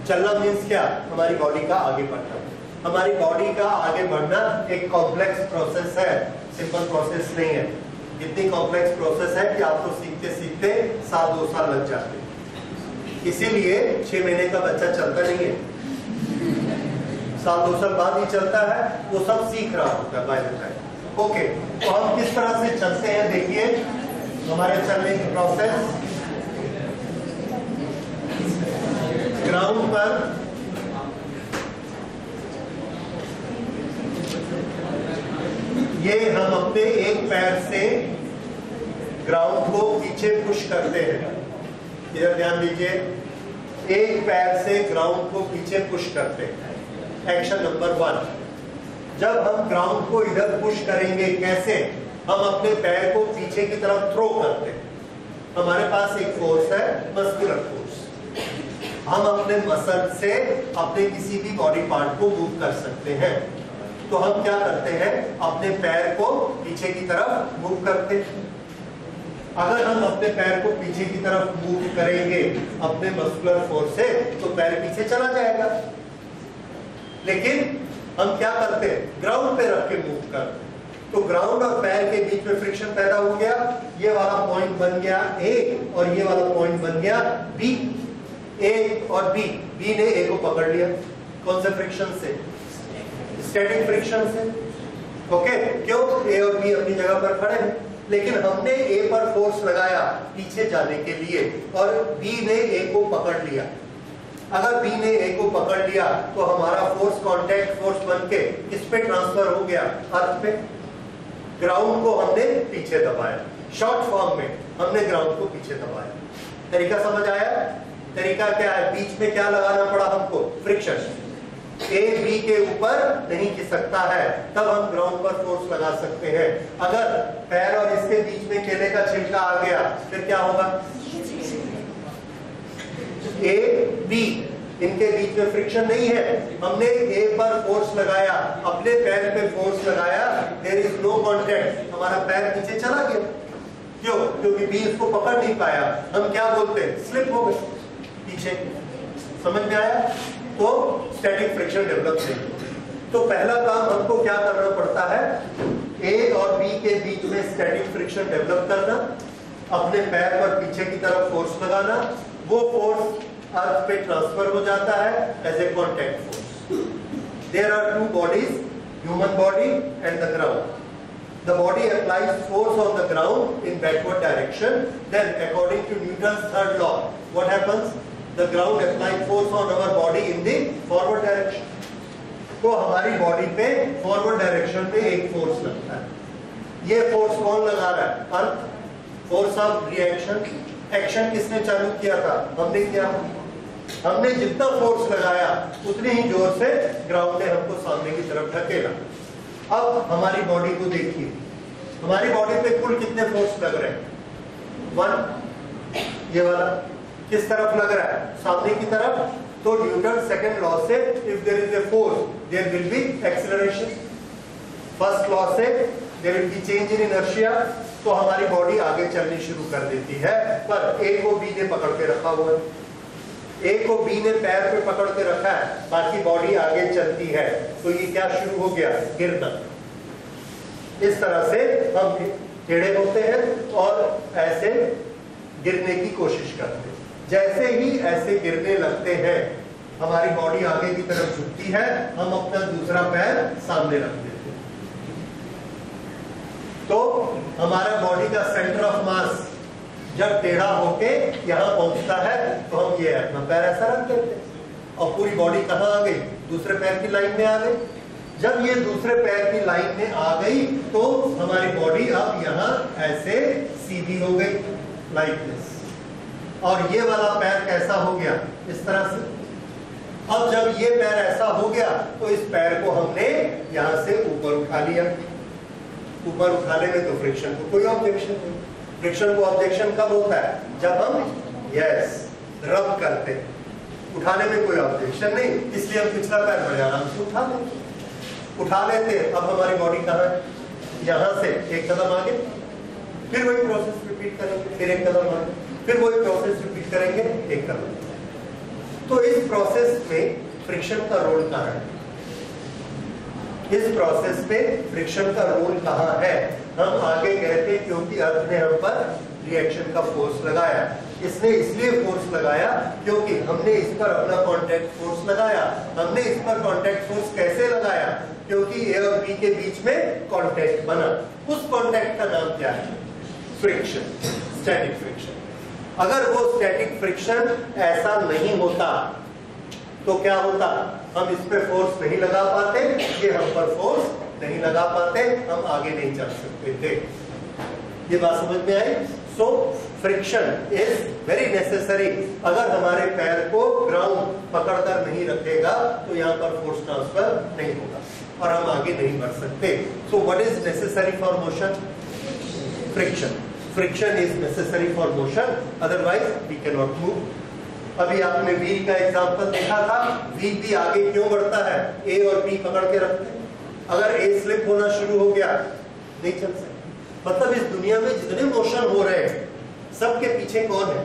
S1: चलना मीन्स क्या? हमारी बॉडी का आगे बढ़ना। हमारी बॉडी का आगे बढ़ना एक कॉम्प्लेक्स प्रोसेस है, सिंपल प्रोसेस नहीं है। इतनी कॉम्प्लेक्स प्रोसेस है कि आपको सीखते सीखते 7-2 साल लग जाते। इसीलिए 6 महीने का बच्चा चलता नहीं है, 7-2 साल बाद ही चलता है, वो सब सीख रहा होता है बाय द टाइम। ओके, तो हम किस तरह से चलते हैं देखिए हमारे चलने की प्रोसेस। ग्राउंड पर ये हम अपने एक पैर से ग्राउंड को पीछे पुश करते हैं। इधर ध्यान दीजिए, एक पैर से ग्राउंड को पीछे पुश करते हैं। एक्शन नंबर 1, जब हम ग्राउंड को इधर पुश करेंगे कैसे? हम अपने पैर को पीछे की तरफ थ्रो करते हैं। हमारे पास एक फोर्स है मस्कुलर फोर्स। हम अपने मसल से अपने किसी भी बॉडी पार्ट को मूव कर सकते हैं। तो हम क्या करते हैं, अपने पैर को पीछे की तरफ मूव करते हैं। अगर हम अपने पैर को पीछे की तरफ मूव करेंगे अपने मस्कुलर फोर्स से, तो पैर पीछे चला जाएगा। लेकिन हम क्या करते हैं, ग्राउंड पे रख के मूव करते हैं। तो ग्राउंड और पैर के बीच में फ्रिक्शन पैदा हो गया। ये वाला पॉइंट बन गया ए और ये वाला पॉइंट बन गया बी। ए और बी, बी ने ए को पकड़ लिया। कौन से फ्रिक्शन से? स्टैटिक फ्रिक्शन से। ओके, क्यों? ए और बी अपनी जगह पर खड़े हैं, लेकिन हमने ए पर फोर्स लगाया पीछे जाने के लिए और बी ने ए को पकड़ लिया। अगर बी ने ए को पकड़ लिया तो हमारा फोर्स कांटेक्ट फोर्स बनके किस पे ट्रांसफर हो गया? अर्थ पे। ग्राउंड को हमने पीछे दबाया। शॉर्ट फॉर्म में हमने ग्राउंड को पीछे दबाया। तरीका समझ आया? तरीका क्या है? बीच में क्या लगाना पड़ा हमको? फ्रिक्शन। ए बी के ऊपर नहीं खिसकता है, तब हम ग्राउंड पर फोर्स लगा सकते हैं। अगर पैर और इसके बीच में केले का छिलका आ गया फिर क्या होगा? ए बी इनके बीच में फ्रिक्शन नहीं है, हमने ए पर फोर्स लगाया, अपने पैर पे फोर्स लगाया, देयर इज नो कांटेक्ट, हमारा पैर पीछे चला गया। क्यों? क्योंकि बी इसको पकड़ नहीं पाया। हम क्या बोलते हैं? स्लिप हो गए पीछे। समझ में आया? तो स्टैटिक फ्रिक्शन डेवलप नहीं। तो पहला काम हमको क्या करना पड़ता है? ए और बी के बीच में स्टैटिक फ्रिक्शन डेवलप करना, अपने पैर पर पीछे की तरफ फोर्स लगाना, वो फोर्स अर्थ पे ट्रांसफर हो जाता है as a contact force. There are two bodies, human body and the ground. The body applies force on the ground in backward direction. Then, according to Newton's third law, what happens? The ground applies force on our body in the forward direction. तो हमारी बॉडी पे फॉरवर्ड डायरेक्शन में एक फोर्स लगता है। ये फोर्स कौन लगा रहा है? Earth. Force of reaction. Action किसने चालू किया था? हमने किया। हमने जितना फोर्स लगाया उतने ही जोर से ग्राउंड ने हमको सामने की तरफ ढकेला। अब हमारी बॉडी को देखिए, हमारी बॉडी पे कुल कितने फोर्स लग रहे हैं? 1। ये वाला किस तरफ लग रहा है? सामने की तरफ। तो न्यूटन सेकंड लॉ से if there is a force there will be acceleration. First law से there will be change in inertia. तो हमारी बॉडी आगे चलनी शुरू कर देती है, पर ए को बी ने पकड़ के रखा हुआ है। ए को बी ने पैर पे पकड़ के रखा है, बाकी बॉडी आगे चलती है। तो ये क्या शुरू हो गया? गिरना। इस तरह से हम टेढ़े होते हैं और ऐसे गिरने की कोशिश करते हैं। जैसे ही ऐसे गिरने लगते हैं हमारी बॉडी आगे की तरफ झुकती है, हम अपना दूसरा पैर सामने रख देते हैं। तो हमारा बॉडी का सेंटर ऑफ मास जब टेढ़ा होके यहाँ पहुंचता है तो हम ये अपना पैर ऐसा रख देते हैं और पूरी बॉडी कहाँ आ गई? दूसरे पैर की लाइन में आ गई। जब ये दूसरे पैर की लाइन में आ गई तो हमारी बॉडी अब यहाँ ऐसे सीधी हो गई, लाइक दिस। और ये वाला पैर कैसा हो गया? इस तरह से। अब जब ये पैर ऐसा हो गया तो इस पैर को हमने यहाँ से ऊपर उठा लिया। ऊपर उठाने में तो फ्रिक्शन को कोई ऑब्जेक्शन नहीं। फ्रिक्शन को ऑब्जेक्शन कब होता है? जब हम रब करते हैं। उठाने में कोई ऑब्जेक्शन नहीं, इसलिए हम पिछला पैर बड़े आराम से उठा लेते हैं। अब हमारी बॉडी कहाँ है? यहाँ से एक कदम आगे, फिर वही प्रोसेस रिपीट करेंगे, फिर एक कदम आगे, फिर वही प्रोसेस रिपीट करेंगे, एक कदम। तो इस प्रोसेस में फ्रिक्शन का रोल कहाँ है? इस प्रोसेस में फ्रिक्शन का रोल कहाँ है? हम आगे कहते क्योंकि अर्थ ने हम पर रिएक्शन का फोर्स लगाया। इसने इसलिए फोर्स लगाया क्योंकि हमने इस पर अपना कांटेक्ट फोर्स लगाया। हमने इस पर कांटेक्ट फोर्स कैसे लगाया? क्योंकि ए और बी के बीच में कांटेक्ट बना। उस कांटेक्ट का नाम क्या है? Friction, static friction. अगर वो स्टैटिक फ्रिक्शन ऐसा नहीं होता तो क्या होता? हम इस पे फोर्स नहीं लगा पाते, ये हम पर फोर्स नहीं लगा पाते, हम आगे नहीं चल सकते थे। ये बात समझ में आई? So friction is very necessary. अगर हमारे पैर को ग्राउंड पकड़कर नहीं रखेगा तो यहाँ पर फोर्स ट्रांसफर नहीं होगा और हम आगे नहीं बढ़ सकते। So what is necessary for motion? Friction. Friction is necessary for motion, otherwise we can not move. अभी आपने व्हील का एग्जांपल देखा था, व्हील भी आगे क्यों बढ़ता है? ए और बी पकड़ के रखते हैं। अगर ए स्लिप होना शुरू हो गया नहीं चल सकता। मतलब इस दुनिया में जितने मोशन हो रहे हैं सबके पीछे कौन है?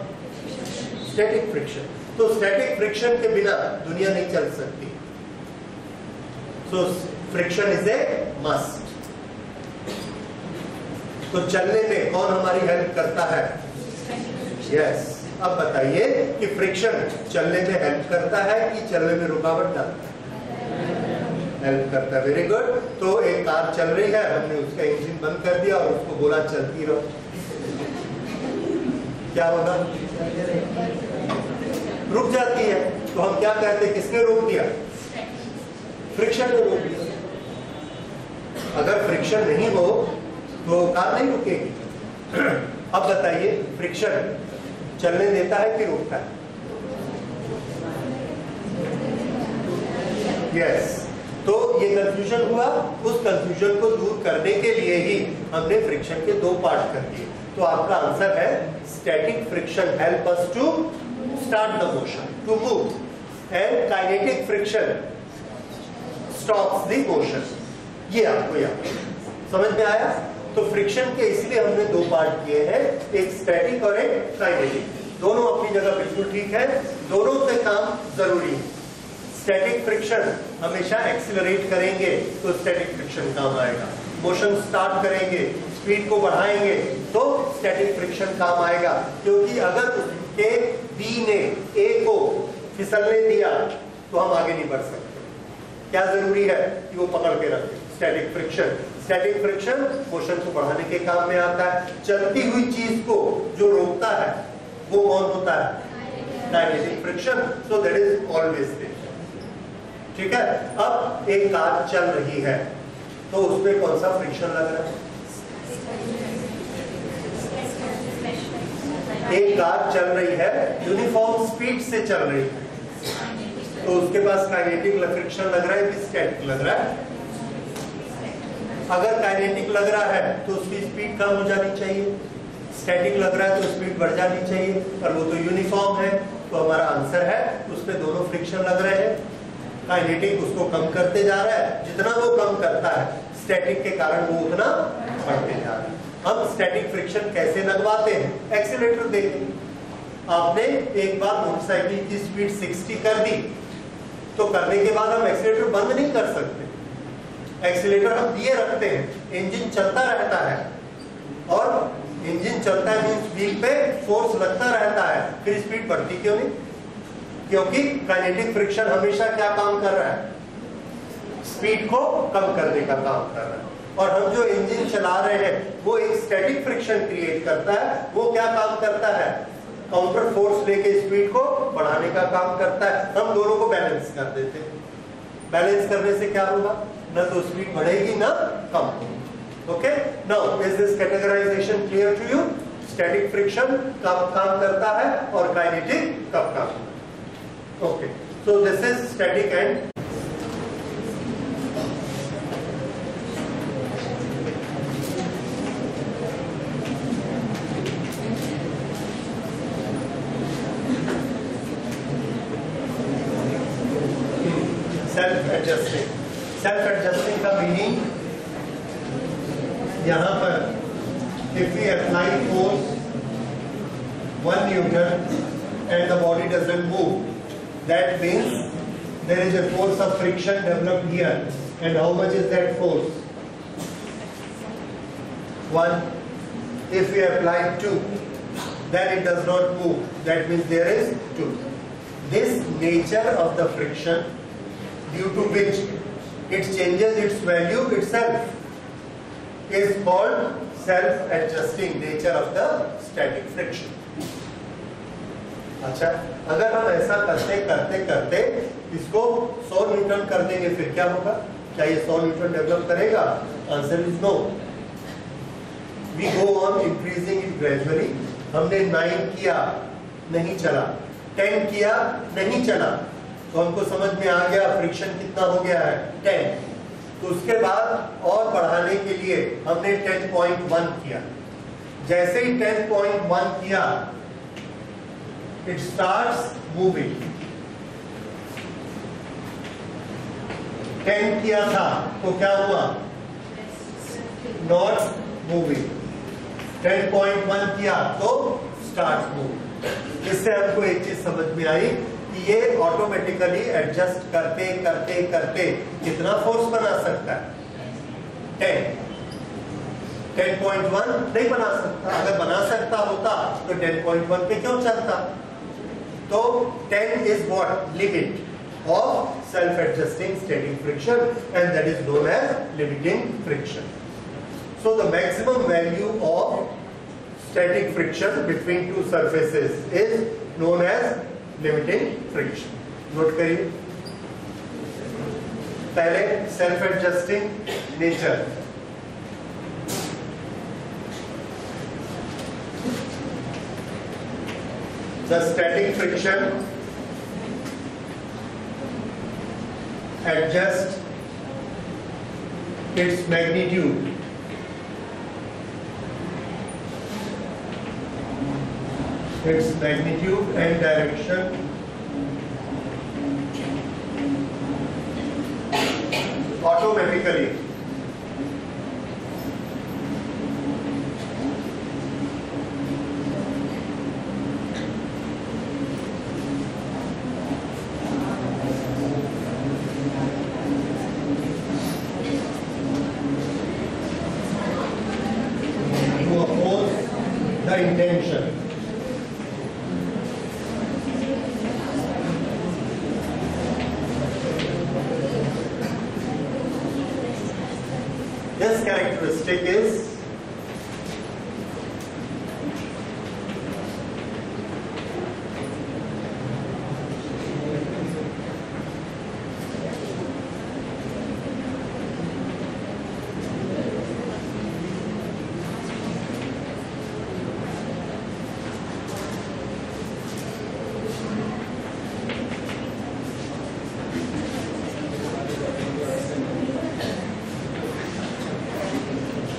S1: Static friction. तो स्टैटिक फ्रिक्शन के बिना दुनिया नहीं चल सकती। सो फ्रिक्शन इज ए मस्ट। तो चलने में कौन हमारी हेल्प करता है? यस। अब बताइए कि फ्रिक्शन चलने में हेल्प करता है कि चलने में रुकावट डालता है? हेल्प करता है। Very good. तो एक कार चल रही है, हमने उसका इंजन बंद कर दिया और उसको बोला चलती रहो, क्या होगा? रुक जाती है। तो हम क्या कहते हैं, किसने रोक दिया? फ्रिक्शन ने रोक दिया। अगर फ्रिक्शन नहीं हो तो कार नहीं रुकेगी। अब बताइए फ्रिक्शन चलने देता है कि रोकता है? यस। तो ये कंफ्यूजन हुआ। उस कंफ्यूजन को दूर करने के लिए ही हमने फ्रिक्शन के दो पार्ट कर दिए। तो आपका आंसर है static friction help us to start the motion, to move, and kinetic friction stops the motion. ये आपको याद समझ में आया? तो फ्रिक्शन के इसलिए हमने दो पार्ट किए हैं, एक स्टैटिक और एक काइनेटिक। दोनों अपनी जगह बिल्कुल ठीक है, दोनों से काम जरूरी है। स्टैटिक फ्रिक्शन हमेशा एक्सीलरेट करेंगे तो स्टैटिक फ्रिक्शन काम आएगा। मोशन स्टार्ट करेंगे, स्पीड को बढ़ाएंगे तो स्टैटिक फ्रिक्शन काम आएगा। क्योंकि अगर उसके बी ने ए को फिसलने दिया तो हम आगे नहीं बढ़ सकते। क्या जरूरी है कि वो पकड़ के रखे? Static friction. Static friction motion को बढ़ाने के काम में आता है। चलती हुई चीज को जो रोकता है वो कौन होता है? Kinetic friction. So that is always there. ठीक है। अब एक कार चल रही है तो उसमें कौन सा फ्रिक्शन लग रहा है? एक कार चल रही है, यूनिफॉर्म स्पीड से चल रही है, तो उसके पास काइनेटिक फ्रिक्शन लग रहा है कि स्टैटिक लग रहा है? अगर काइनेटिक लग रहा है तो उसकी स्पीड कम हो जानी चाहिए, स्टैटिक लग रहा है तो स्पीड बढ़ जानी चाहिए, पर वो तो यूनिफॉर्म है। तो हमारा आंसर है उसमें दोनों फ्रिक्शन लग रहे हैं। काइनेटिक उसको कम करते जा रहा है, जितना वो कम करता है स्टैटिक के कारण वो उतना बढ़ते जा रहा है। हम स्टैटिक फ्रिक्शन कैसे लगवाते हैं? एक्सीलरेटर देखें। आपने एक बार मोटरसाइकिल की स्पीड 60 कर दी तो करने के बाद हम एक्सीलरेटर बंद नहीं कर सकते। एक्सीलरेटर हम दिए रखते हैं, इंजन चलता रहता है, और इंजन चलता है मींस व्हील पे फोर्स लगता रहता है, फिर स्पीड बढ़ती क्यों नहीं? क्योंकि काइनेटिक फ्रिक्शन हमेशा क्या काम कर रहा है? स्पीड को कम करने का काम कर रहा है। और हम जो इंजन चला रहे हैं वो एक स्टैटिक फ्रिक्शन क्रिएट करता है। वो क्या काम करता है? काउंटर फोर्स लेके स्पीड को बढ़ाने का काम करता है। हम दोनों को बैलेंस कर देते हैं। बैलेंस करने से क्या होगा? ना तो स्पीड बढ़ेगी ना कम होगी। Okay, now is this categorization clear to you? Static friction कब काम करता है और काइनेटिक कब काम करता है? Okay, so this is static and self adjusting. Self adjusting का मीनिंग यहां पर if we apply force 1 Newton and the body doesn't move, that means there is a force of friction developed here, and how much is that force? 1. If we apply 2, then it does not move, that means there is 2. This nature of the friction, due to which it changes its value itself, is called self-adjusting nature of the static friction. अच्छा, अगर हम ऐसा करते करते करते इसको 100 न्यूटन कर देंगे फिर क्या होगा? क्या ये 100 न्यूटन डेवलप करेगा? Answer is no. We go on increasing it gradually. हमने 9 किया, नहीं चला, 10 किया, नहीं चला, तो हमको समझ में आ गया फ्रिक्शन कितना हो गया है? 10। तो उसके बाद और बढ़ाने के लिए हमने 10.1 किया। जैसे ही 10.1 किया, it starts moving. 10 किया था तो क्या हुआ? Not moving. 10.1 किया तो start moving. इससे हमको एक चीज समझ में आई कि ये ऑटोमेटिकली एडजस्ट करते करते करते कितना फोर्स बना सकता है? 10.1 नहीं बना सकता. अगर बना सकता होता तो 10.1 पे क्यों चलता? तो 10 is what? Limit of self-adjusting static friction, and that is known as limiting friction. So the maximum value of static friction between two surfaces is known as limiting friction. Note करिए. पहले self-adjusting nature. The static friction adjusts its magnitude and direction automatically. To oppose the intention. This characteristic is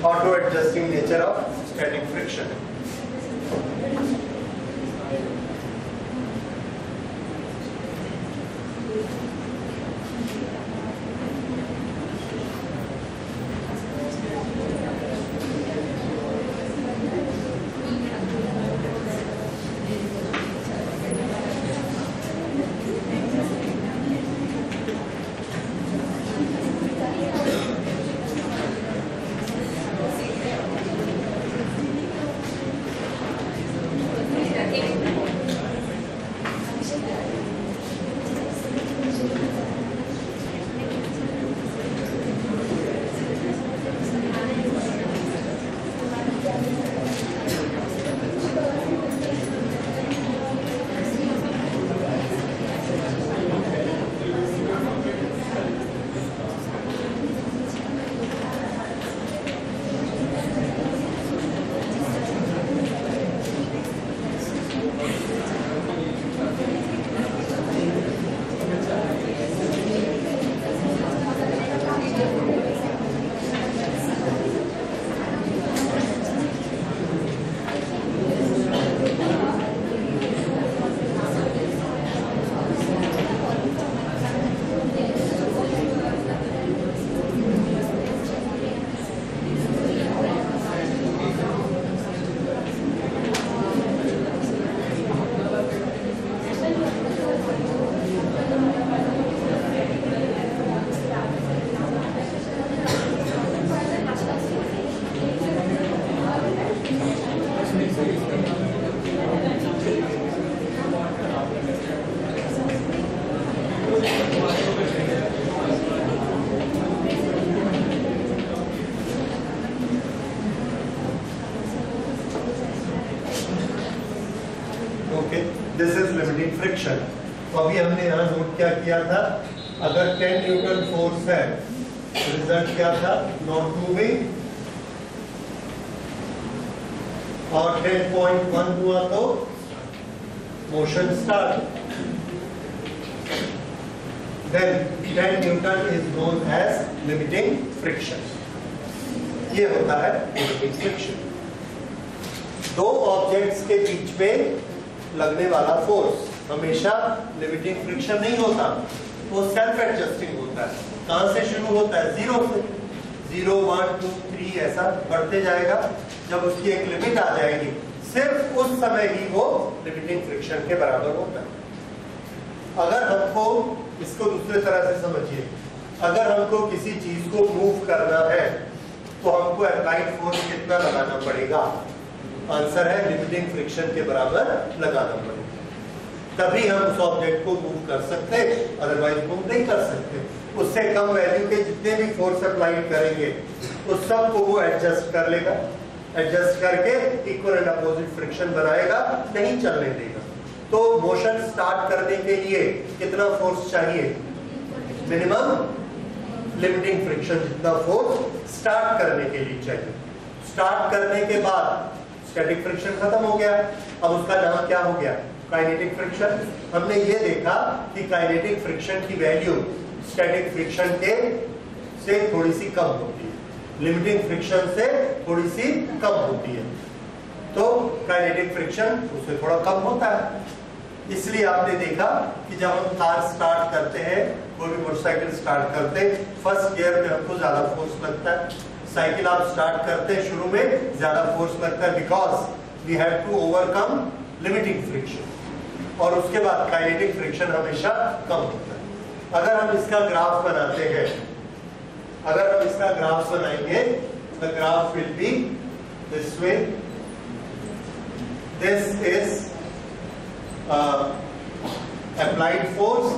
S1: auto-adjusting nature of static friction. This is limiting friction. तो अभी हमने यहाँ नोट क्या किया था, अगर 10 न्यूटन फोर्स है रिजल्ट क्या था, नॉट मूविंग, और 10.1 हुआ तो motion start, then 10 Newton is known as limiting friction। ये होता है limiting friction। दो ऑब्जेक्ट्स के बीच में लगने वाला फोर्स हमेशा लिमिटिंग फ्रिक्शन नहीं होता, वो सेल्फ एडजस्टिंग होता है। कहां से शुरू होता है? जीरो से। 0 1 2 3 ऐसा बढ़ते जाएगा। जब उसकी एक लिमिट आ जाएगी, सिर्फ उस समय ही वो लिमिटिंग फ्रिक्शन के बराबर होता है। अगर हमको इसको दूसरे तरह से समझिए, अगर हमको किसी चीज को मूव करना है तो हमको अप्लाइड फोर्स कितना लगाना पड़ेगा? आंसर है लिमिटिंग फ्रिक्शन के बराबर लगाना पड़ेगा, तभी हम उस ऑब्जेक्ट को मूव कर सकते हैं, अदरवाइज मूव नहीं कर सकते। उससे कम वैल्यू के जितने भी फोर्स अप्लाई करेंगे उस सब को वो एडजस्ट कर लेगा, एडजस्ट करके इक्वल एंड अपोजिट फ्रिक्शन बनाएगा, नहीं चलने देगा। तो मोशन स्टार्ट करने के लिए कितना फोर्स चाहिए? मिनिमम लिमिटिंग फ्रिक्शन जितना फोर्स स्टार्ट करने के लिए चाहिए। स्टार्ट करने के बाद स्टैटिक फ्रिक्शन खत्म हो गया, अब उसका नाम क्या हो गया? Kinetic friction. हमने ये देखा कि काइनेटिक फ्रिक्शन की वैल्यू स्टैटिक फ्रिक्शन के से थोड़ी सी कम होती है, लिमिटिंग फ्रिक्शन से थोड़ी सी कम होती है, तो काइनेटिक फ्रिक्शन उससे थोड़ा कम होता है। इसलिए आपने देखा कि जब हम कार स्टार्ट करते हैं, कोई भी मोटरसाइकिल स्टार्ट करते हैं, फर्स्ट गियर में हमको ज्यादा फोर्स लगता है। साइकिल आप स्टार्ट करते हैं, शुरू में ज्यादा फोर्स लगता है, because we have to overcome limiting friction, और उसके बाद काइनेटिक फ्रिक्शन हमेशा कम होता है। अगर हम इसका ग्राफ बनाते हैं, अगर हम इसका ग्राफ बनाएंगे, the graph will be this way. This is applied force,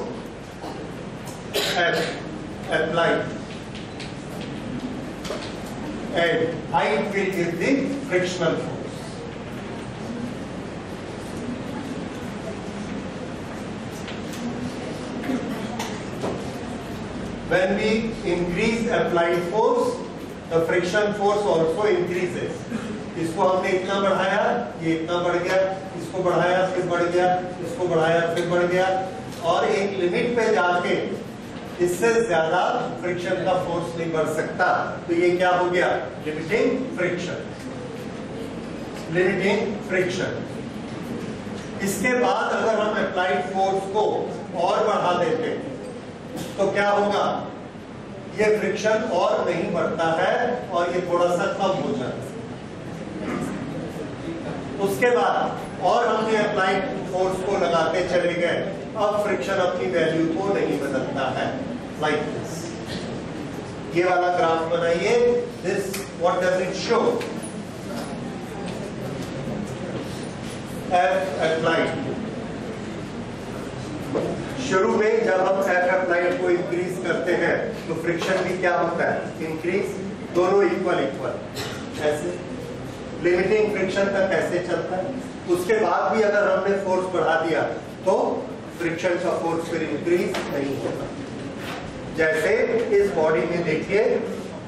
S1: applied, and height will give the frictional force. When we increase applied force, the friction force also increases. इसको हमने इतना बढ़ाया, ये इतना बढ़ गया, इसको बढ़ाया फिर बढ़ गया, इसको बढ़ाया फिर बढ़ गया, और एक लिमिट पे जाके इससे ज्यादा फ्रिक्शन का फोर्स नहीं बढ़ सकता। तो ये क्या हो गया? Limiting friction. Limiting friction. इसके बाद अगर हम अप्लाइड फोर्स को और बढ़ा देते तो क्या होगा? ये फ्रिक्शन और नहीं बढ़ता है और ये थोड़ा सा कम हो जाता है। उसके बाद और हमने अप्लाइड फोर्स को लगाते चले गए, अब फ्रिक्शन अपनी वैल्यू को नहीं बदलता है। लाइक दिस, ये वाला ग्राफ बनाइए। This what does it show? F applied. शुरू में जब हम एफ अप्लाइड को इंक्रीज करते हैं तो फ्रिक्शन भी क्या होता है? इंक्रीज। दोनों इक्वल इक्वल ऐसे लिमिटिंग फ्रिक्शन तक ऐसे चलता है। उसके बाद भी अगर हमने फोर्स बढ़ा दिया तो फ्रिक्शन का फोर्स फिर इंक्रीज नहीं होता। जैसे इस बॉडी में देखिए,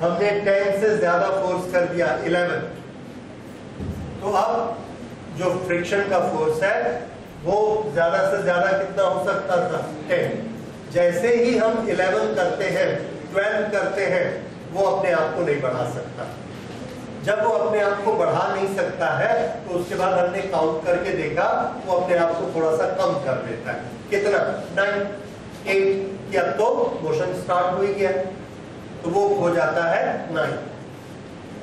S1: हमने 10 से ज्यादा फोर्स कर दिया 11, तो अब जो फ्रिक्शन का फोर्स है वो ज्यादा से ज्यादा कितना हो सकता था? 10। जैसे ही हम 11 करते हैं, 12 करते हैं, वो अपने आप को नहीं बढ़ा सकता। जब वो अपने आप को बढ़ा नहीं सकता है तो उसके बाद हमने काउंट करके देखा, वो अपने आप को थोड़ा सा कम कर देता है। कितना? 9 8 कि अब तो मोशन स्टार्ट हो ही गया, तो वो हो जाता है 9।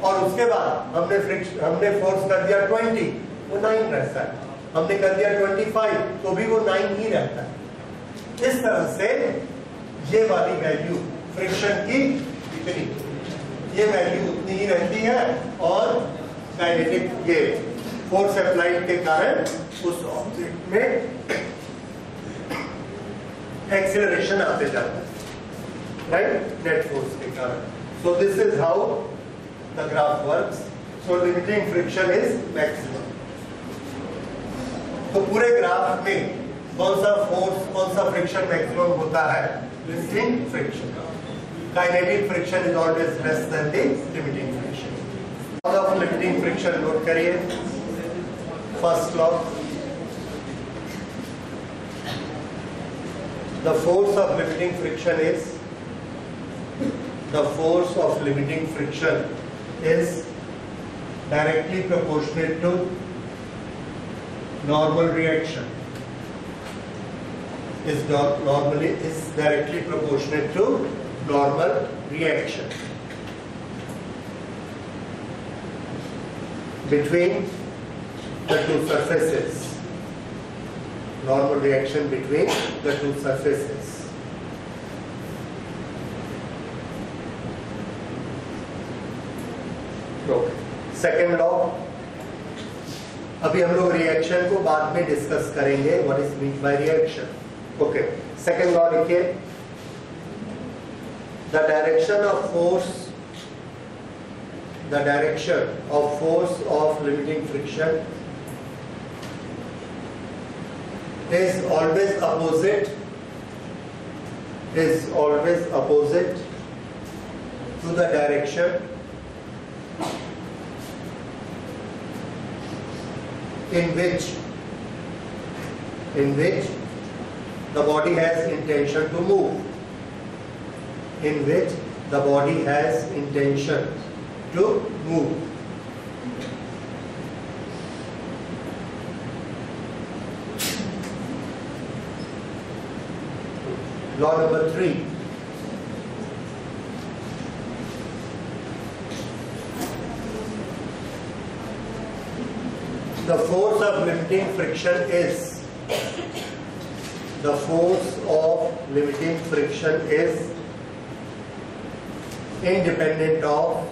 S1: और उसके बाद हमने फोर्स कर दिया 20, वो 9 रहता है। हमने कर दिया 25, तो भी वो 9 ही रहता है। इस तरह से ये वाली वैल्यू फ्रिक्शन की इतनी, ये वैल्यू उतनी ही रहती है, और काइनेटिक ये फोर्स अप्लाइड के कारण उस ऑब्जेक्ट में एक्सेलरेशन आते जाता है, राइट? नेट फोर्स के कारण। सो this is how the graph works. So limiting friction is maximum. तो पूरे ग्राफ में कौन सा फोर्स, कौन सा फ्रिक्शन मैक्सिमम होता है? Limiting friction. Kinetic friction is always less than the limiting friction. Law of limiting friction note करिए। First law, the force of limiting friction is, the force of limiting friction is directly proportional to normal reaction is directly proportionate to normal reaction between the two surfaces. Normal reaction between the two surfaces. Second law, अभी हम लोग रिएक्शन को बाद में डिस्कस करेंगे, what is mean by reaction. Okay, second law लिखिए. The direction of force of limiting friction is always opposite to the direction in which the body has intention to move. In which the body has intention to move. Law number 3. The force of limiting friction is independent of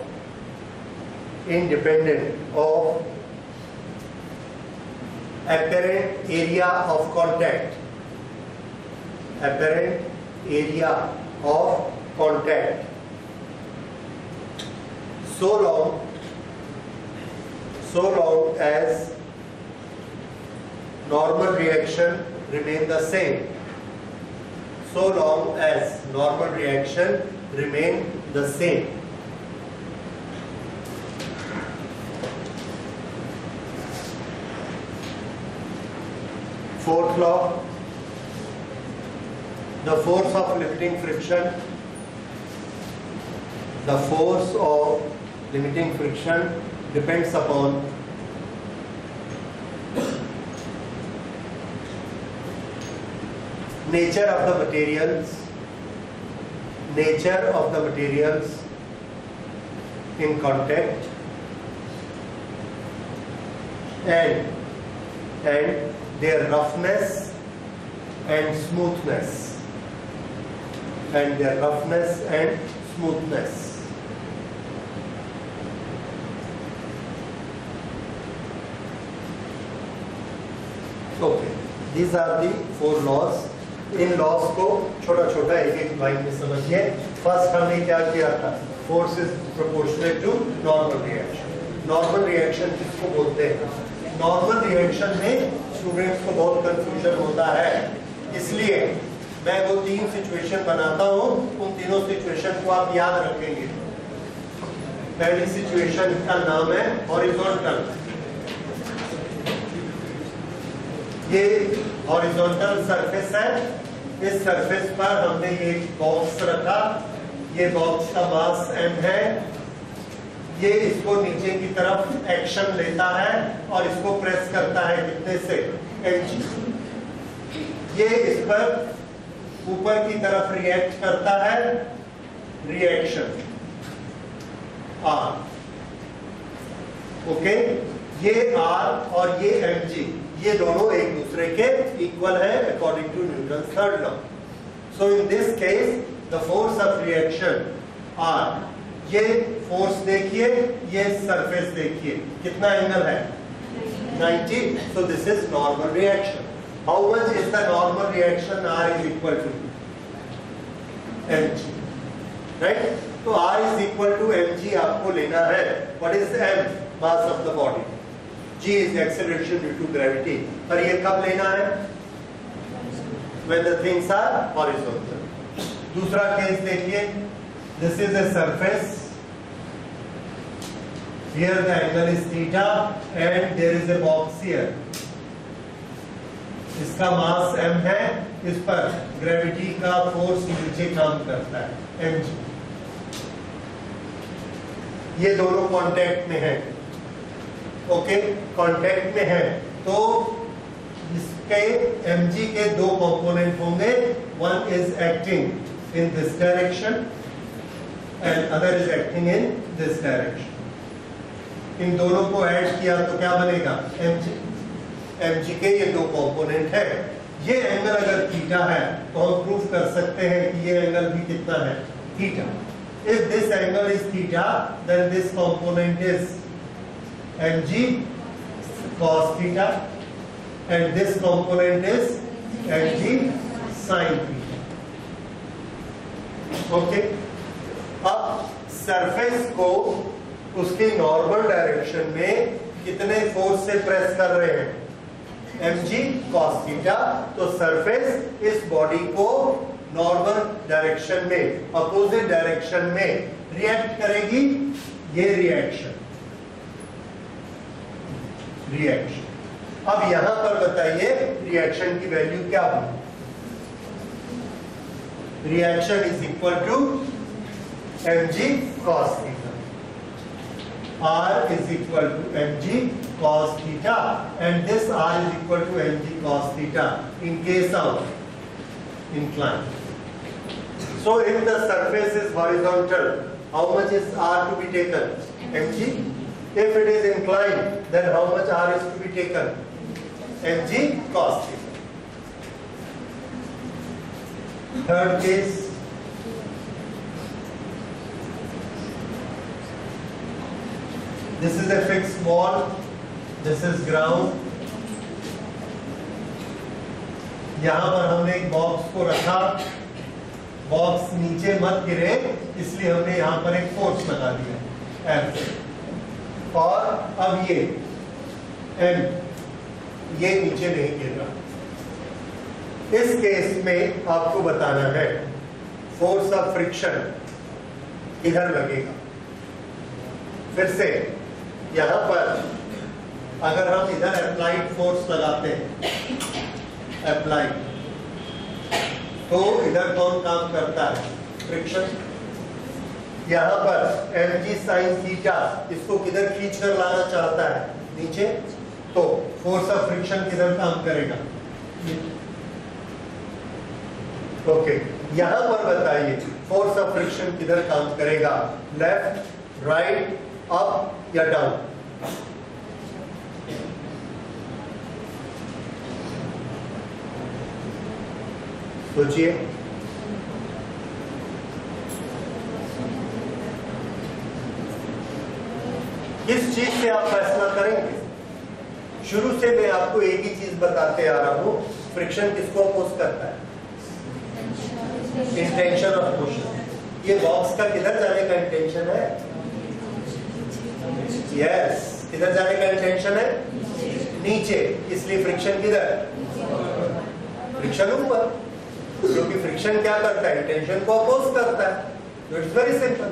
S1: apparent area of contact. Apparent area of contact, so long as normal reaction remain the same. So long as normal reaction remain the same. Fourth law. The force of limiting friction depends upon nature of the materials in contact and their roughness and smoothness. Okay, these are the 4 laws. In loss को छोटा छोटा एक लाइन में समझिए. फर्स्ट हमने क्या किया था? Force is proportional to normal reaction. Normal reaction किसको बोलते हैं? नॉर्मल रिएक्शन में स्टूडेंट्स को बहुत कंफ्यूजन होता है, इसलिए मैं वो 3 सिचुएशन बनाता हूँ. उन तीनों सिचुएशन को आप याद रखेंगे. पहली सिचुएशन का नाम है हॉरिजॉन्टल. ये हॉरिजॉन्टल सरफेस है. इस सरफेस पर हमने ये बॉक्स रखा. ये बॉक्स का मास m है. ये इसको नीचे की तरफ एक्शन लेता है और इसको प्रेस करता है कितने से? mg. ये इस पर ऊपर की तरफ रिएक्ट करता है, रिएक्शन r. ओके, ये r और ये mg, ये दोनों एक दूसरे के इक्वल है according to Newton's third law. So in this case the force of reaction R. ये फोर्स देखिए, ये सरफेस देखिए, कितना एंगल है? 90. So this is normal reaction. How much is the normal reaction? R is equal to mg, right? तो R is equal to mg आपको लेना है. What is m? Mass of the body. G is acceleration due to gravity. पर ये कब लेना है? When the things are horizontal. दूसरा केस देखिए. This is a surface. Here the angle is theta and there is a box here. इसका मास m है. इस पर ग्रेविटी का फोर्स नीचे काम करता है mg. ये दोनों कांटेक्ट में है. ओके, कांटेक्ट में है तो इसके mg के दो कंपोनेंट होंगे, one is acting in this direction and other is acting in this direction. इन दोनों को ऐड किया तो क्या बनेगा, mg के ये दो कंपोनेंट है। ये एंगल अगर थीटा है तो हम प्रूव कर सकते हैं कि ये एंगल भी कितना है, theta. If this angle is theta then this component is mg cos theta and this component is mg sin theta. Okay. अब सरफेस को उसके नॉर्मल डायरेक्शन में कितने फोर्स से प्रेस कर रहे हैं, mg cos थीटा। तो सरफेस इस बॉडी को नॉर्मल डायरेक्शन में, अपोजिट डायरेक्शन में रिएक्ट करेगी। ये रिएक्शन अब यहां पर बताइए रिएक्शन की वैल्यू क्या होगी। Reaction is equal to mg cos theta, r is equal to mg cos theta and this r is equal to mg cos theta in case of incline. So if the surface is horizontal, how much is r to be taken, mg? If it is inclined, then how much r is to be taken, mg cos theta. Third case, this is a fixed wall, this is ground. यहां पर हमने एक बॉक्स को रखा, बॉक्स नीचे मत गिरे इसलिए हमने यहां पर एक फोर्स लगा दिया F। और अब ये M, ये नीचे नहीं गिर रहा। इस केस में आपको बताना है फोर्स ऑफ फ्रिक्शन इधर लगेगा। फिर से यहां पर अगर हम इधर अप्लाइड फोर्स लगाते हैं, अप्लाइड, तो इधर कौन काम करता है, फ्रिक्शन। यहां पर mg sin थीटा इसको किधर खींच कर लाना चाहता है, नीचे, तो फोर्स ऑफ फ्रिक्शन किधर काम करेगा, ओके। यहां पर बताइए फोर्स ऑफ फ्रिक्शन किधर काम करेगा, लेफ्ट, राइट, अप या डाउन। सोचिए, किस चीज से आप फैसला करेंगे। शुरू से मैं आपको एक ही चीज बताते आ रहा हूं, फ्रिक्शन किसको अपोज करता है, इंटेंशन ऑफ मोशन। ये बॉक्स का किधर जाने का इंटेंशन है, यस, किधर जाने का इंटेंशन है, नीचे, इसलिए फ्रिक्शन किधर, फ्रिक्शन ऊपर, क्योंकि फ्रिक्शन क्या करता है, इंटेंशन को अपोज करता है। इट्स वेरी सिंपल,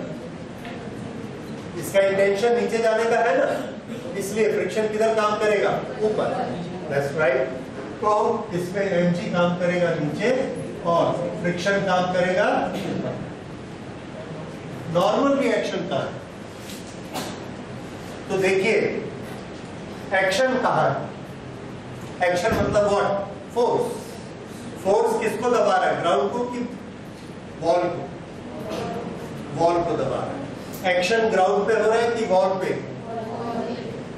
S1: इसका इंटेंशन नीचे जाने का है ना, इसलिए फ्रिक्शन किधर काम करेगा, ऊपर, दैट्स राइट। तो इसमें mg काम करेगा नीचे और फ्रिक्शन काम करेगा ऊपर। नॉर्मल रिएक्शन का है, तो देखिए एक्शन कहां है, एक्शन मतलब व्हाट, फोर्स। फोर्स किसको दबा रहा है, ग्राउंड को कि वॉल को, वॉल को दबा रहा है। एक्शन ग्राउंड पे हो रहा है कि वॉल पे,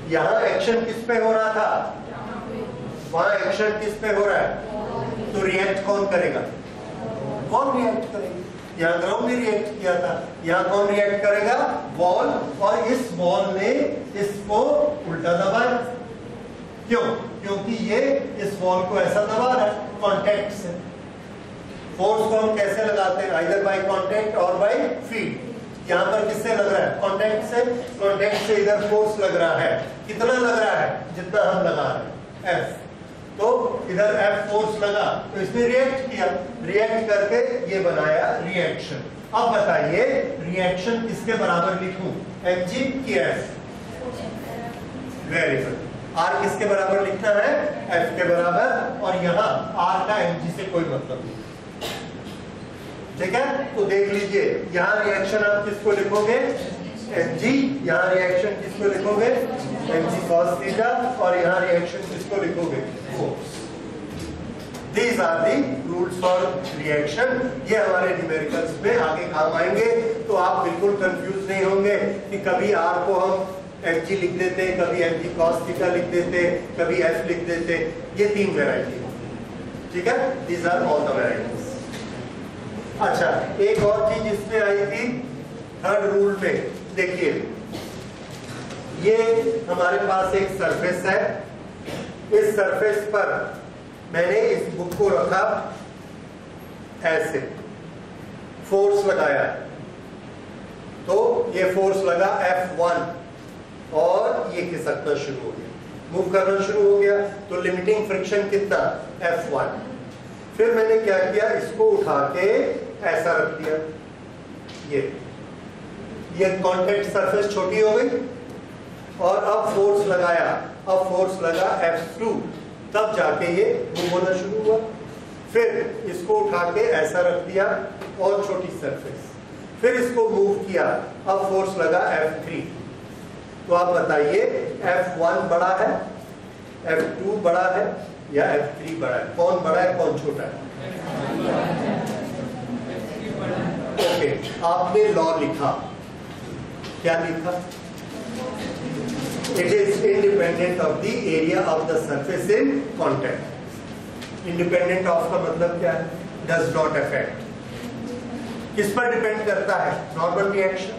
S1: यहां एक्शन किस पे हो रहा था, वहां एक्शन किस पे हो रहा है, तो रिएक्ट कौन करेगा, वॉल रिएक्ट करेगी। यहाँ ग्राउंड ने रिएक्ट किया था, यहाँ कौन रिएक्ट करेगा, वॉल। और इस वॉल ने इसको उल्टा दबाया, क्यों, क्योंकि ये इस वॉल को ऐसा दबा रहा है कांटेक्ट से। फोर्स को हम कैसे लगाते हैं, आइदर बाय कांटेक्ट और बाय फीड। यहाँ पर किससे लग रहा है, कांटेक्ट से। कांटेक्ट से इधर फोर्स लग रहा है, कितना लग रहा है, जितना हम लगा रहे हैं, F। तो इधर F फोर्स लगा तो इसने रिएक्ट किया, रिएक्ट करके ये बनाया रिएक्शन। अब बताइए रिएक्शन किसके बराबर लिखूं, mg की F। Very good. R किसके बराबर लिखना है, F के बराबर, और यहाँ R का mg से कोई मतलब नहीं, ठीक है। तो देख लीजिए यहाँ रिएक्शन आप किसको लिखोगे, mg, यहाँ रिएक्शन किसको लिखोगे, mg cos थीटा, और यहाँ रिएक्शन किसको लिखोगे, force. These are the rules for reaction. ये हमारे न्यूमेरिकल्स में आगे काम आएंगे, तो आप बिल्कुल कंफ्यूज नहीं होंगे कि कभी R को हम Fg लिख देते, कभी Fg cos थीटा लिख देते, कभी F लिख देते। ये 3 वैरायटी होती है, ठीक है? These are all the varieties. अच्छा, एक और चीज इसमें आई थी थर्ड रूल में। देखिए, ये हमारे पास एक सरफेस है, इस सरफेस पर मैंने इस बुक को रखा, ऐसे फोर्स लगाया, तो ये फोर्स लगा F1 और ये खिसकना शुरू हो गया, मूव करना शुरू हो गया। तो लिमिटिंग फ्रिक्शन कितना? F1। फिर मैंने क्या किया, इसको उठा के ऐसा रख दिया, ये कॉन्टैक्ट सरफेस छोटी हो गई और अब फोर्स लगाया, अब फोर्स लगा F2, तब जाके ये मूव होना शुरू हुआ। फिर इसको उठा के ऐसा रख दिया और छोटी सरफेस, फिर इसको मूव किया, अब फोर्स लगा F3। तो आप बताइए F1 बड़ा है, F2 बड़ा है या F3 बड़ा है? कौन बड़ा है, कौन छोटा है? ओके, आपने लॉ लिखा, क्या लिखा? It is independent of the area of the surface in contact. Independent of का मतलब क्या है? Does not affect. किस पर डिपेंड करता है? Normal reaction.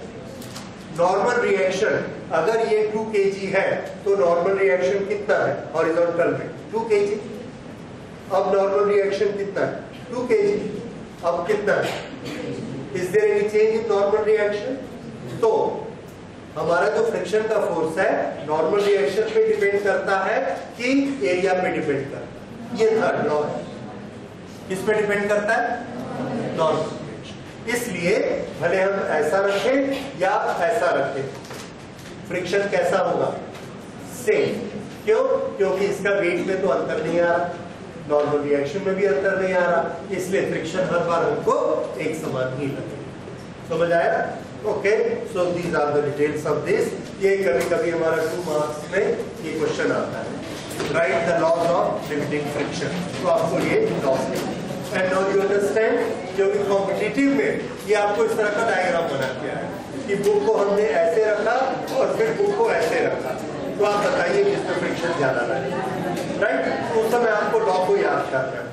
S1: नॉर्मल रिएक्शन अगर ये 2 kg है तो नॉर्मल रिएक्शन कितना है हॉरिजॉन्टल में? 2 kg। अब नॉर्मल रिएक्शन कितना है? 2 kg। अब कितना है? Is there any change in normal reaction? तो हमारा जो फ्रिक्शन का फोर्स है नॉर्मल रिएक्शन पे डिपेंड करता है कि एरिया पे डिपेंड करता है। ये थर्ड लॉ है। किस पे डिपेंड करता है? Normal reaction. इसलिए भले हम ऐसा रखें या ऐसा रखें, फ्रिक्शन कैसा होगा? सेम। क्यों? क्योंकि इसका वेट में तो अंतर नहीं आ रहा, नॉर्मल रिएक्शन में भी अंतर नहीं आ रहा, इसलिए फ्रिक्शन हर बार हमको एक समान ही लगेगा। समझ आया? Okay, so these are the details of this. ये कभी कभी हमारा 2 मार्क्स में ये क्वेश्चन आता है, write the laws of limiting friction. तो आपको ये लॉज है एंड नाउ यू अंडरस्टैंड, क्योंकि कॉम्पिटिटिव में ये आपको इस तरह का डायग्राम बना के आया कि बुक को हमने ऐसे रखा और फिर बुक को ऐसे रखा, तो आप बताइए किसमें फ्रिक्शन ज्यादा लगे, राइट? तो उस समय आपको लॉ को याद करना है।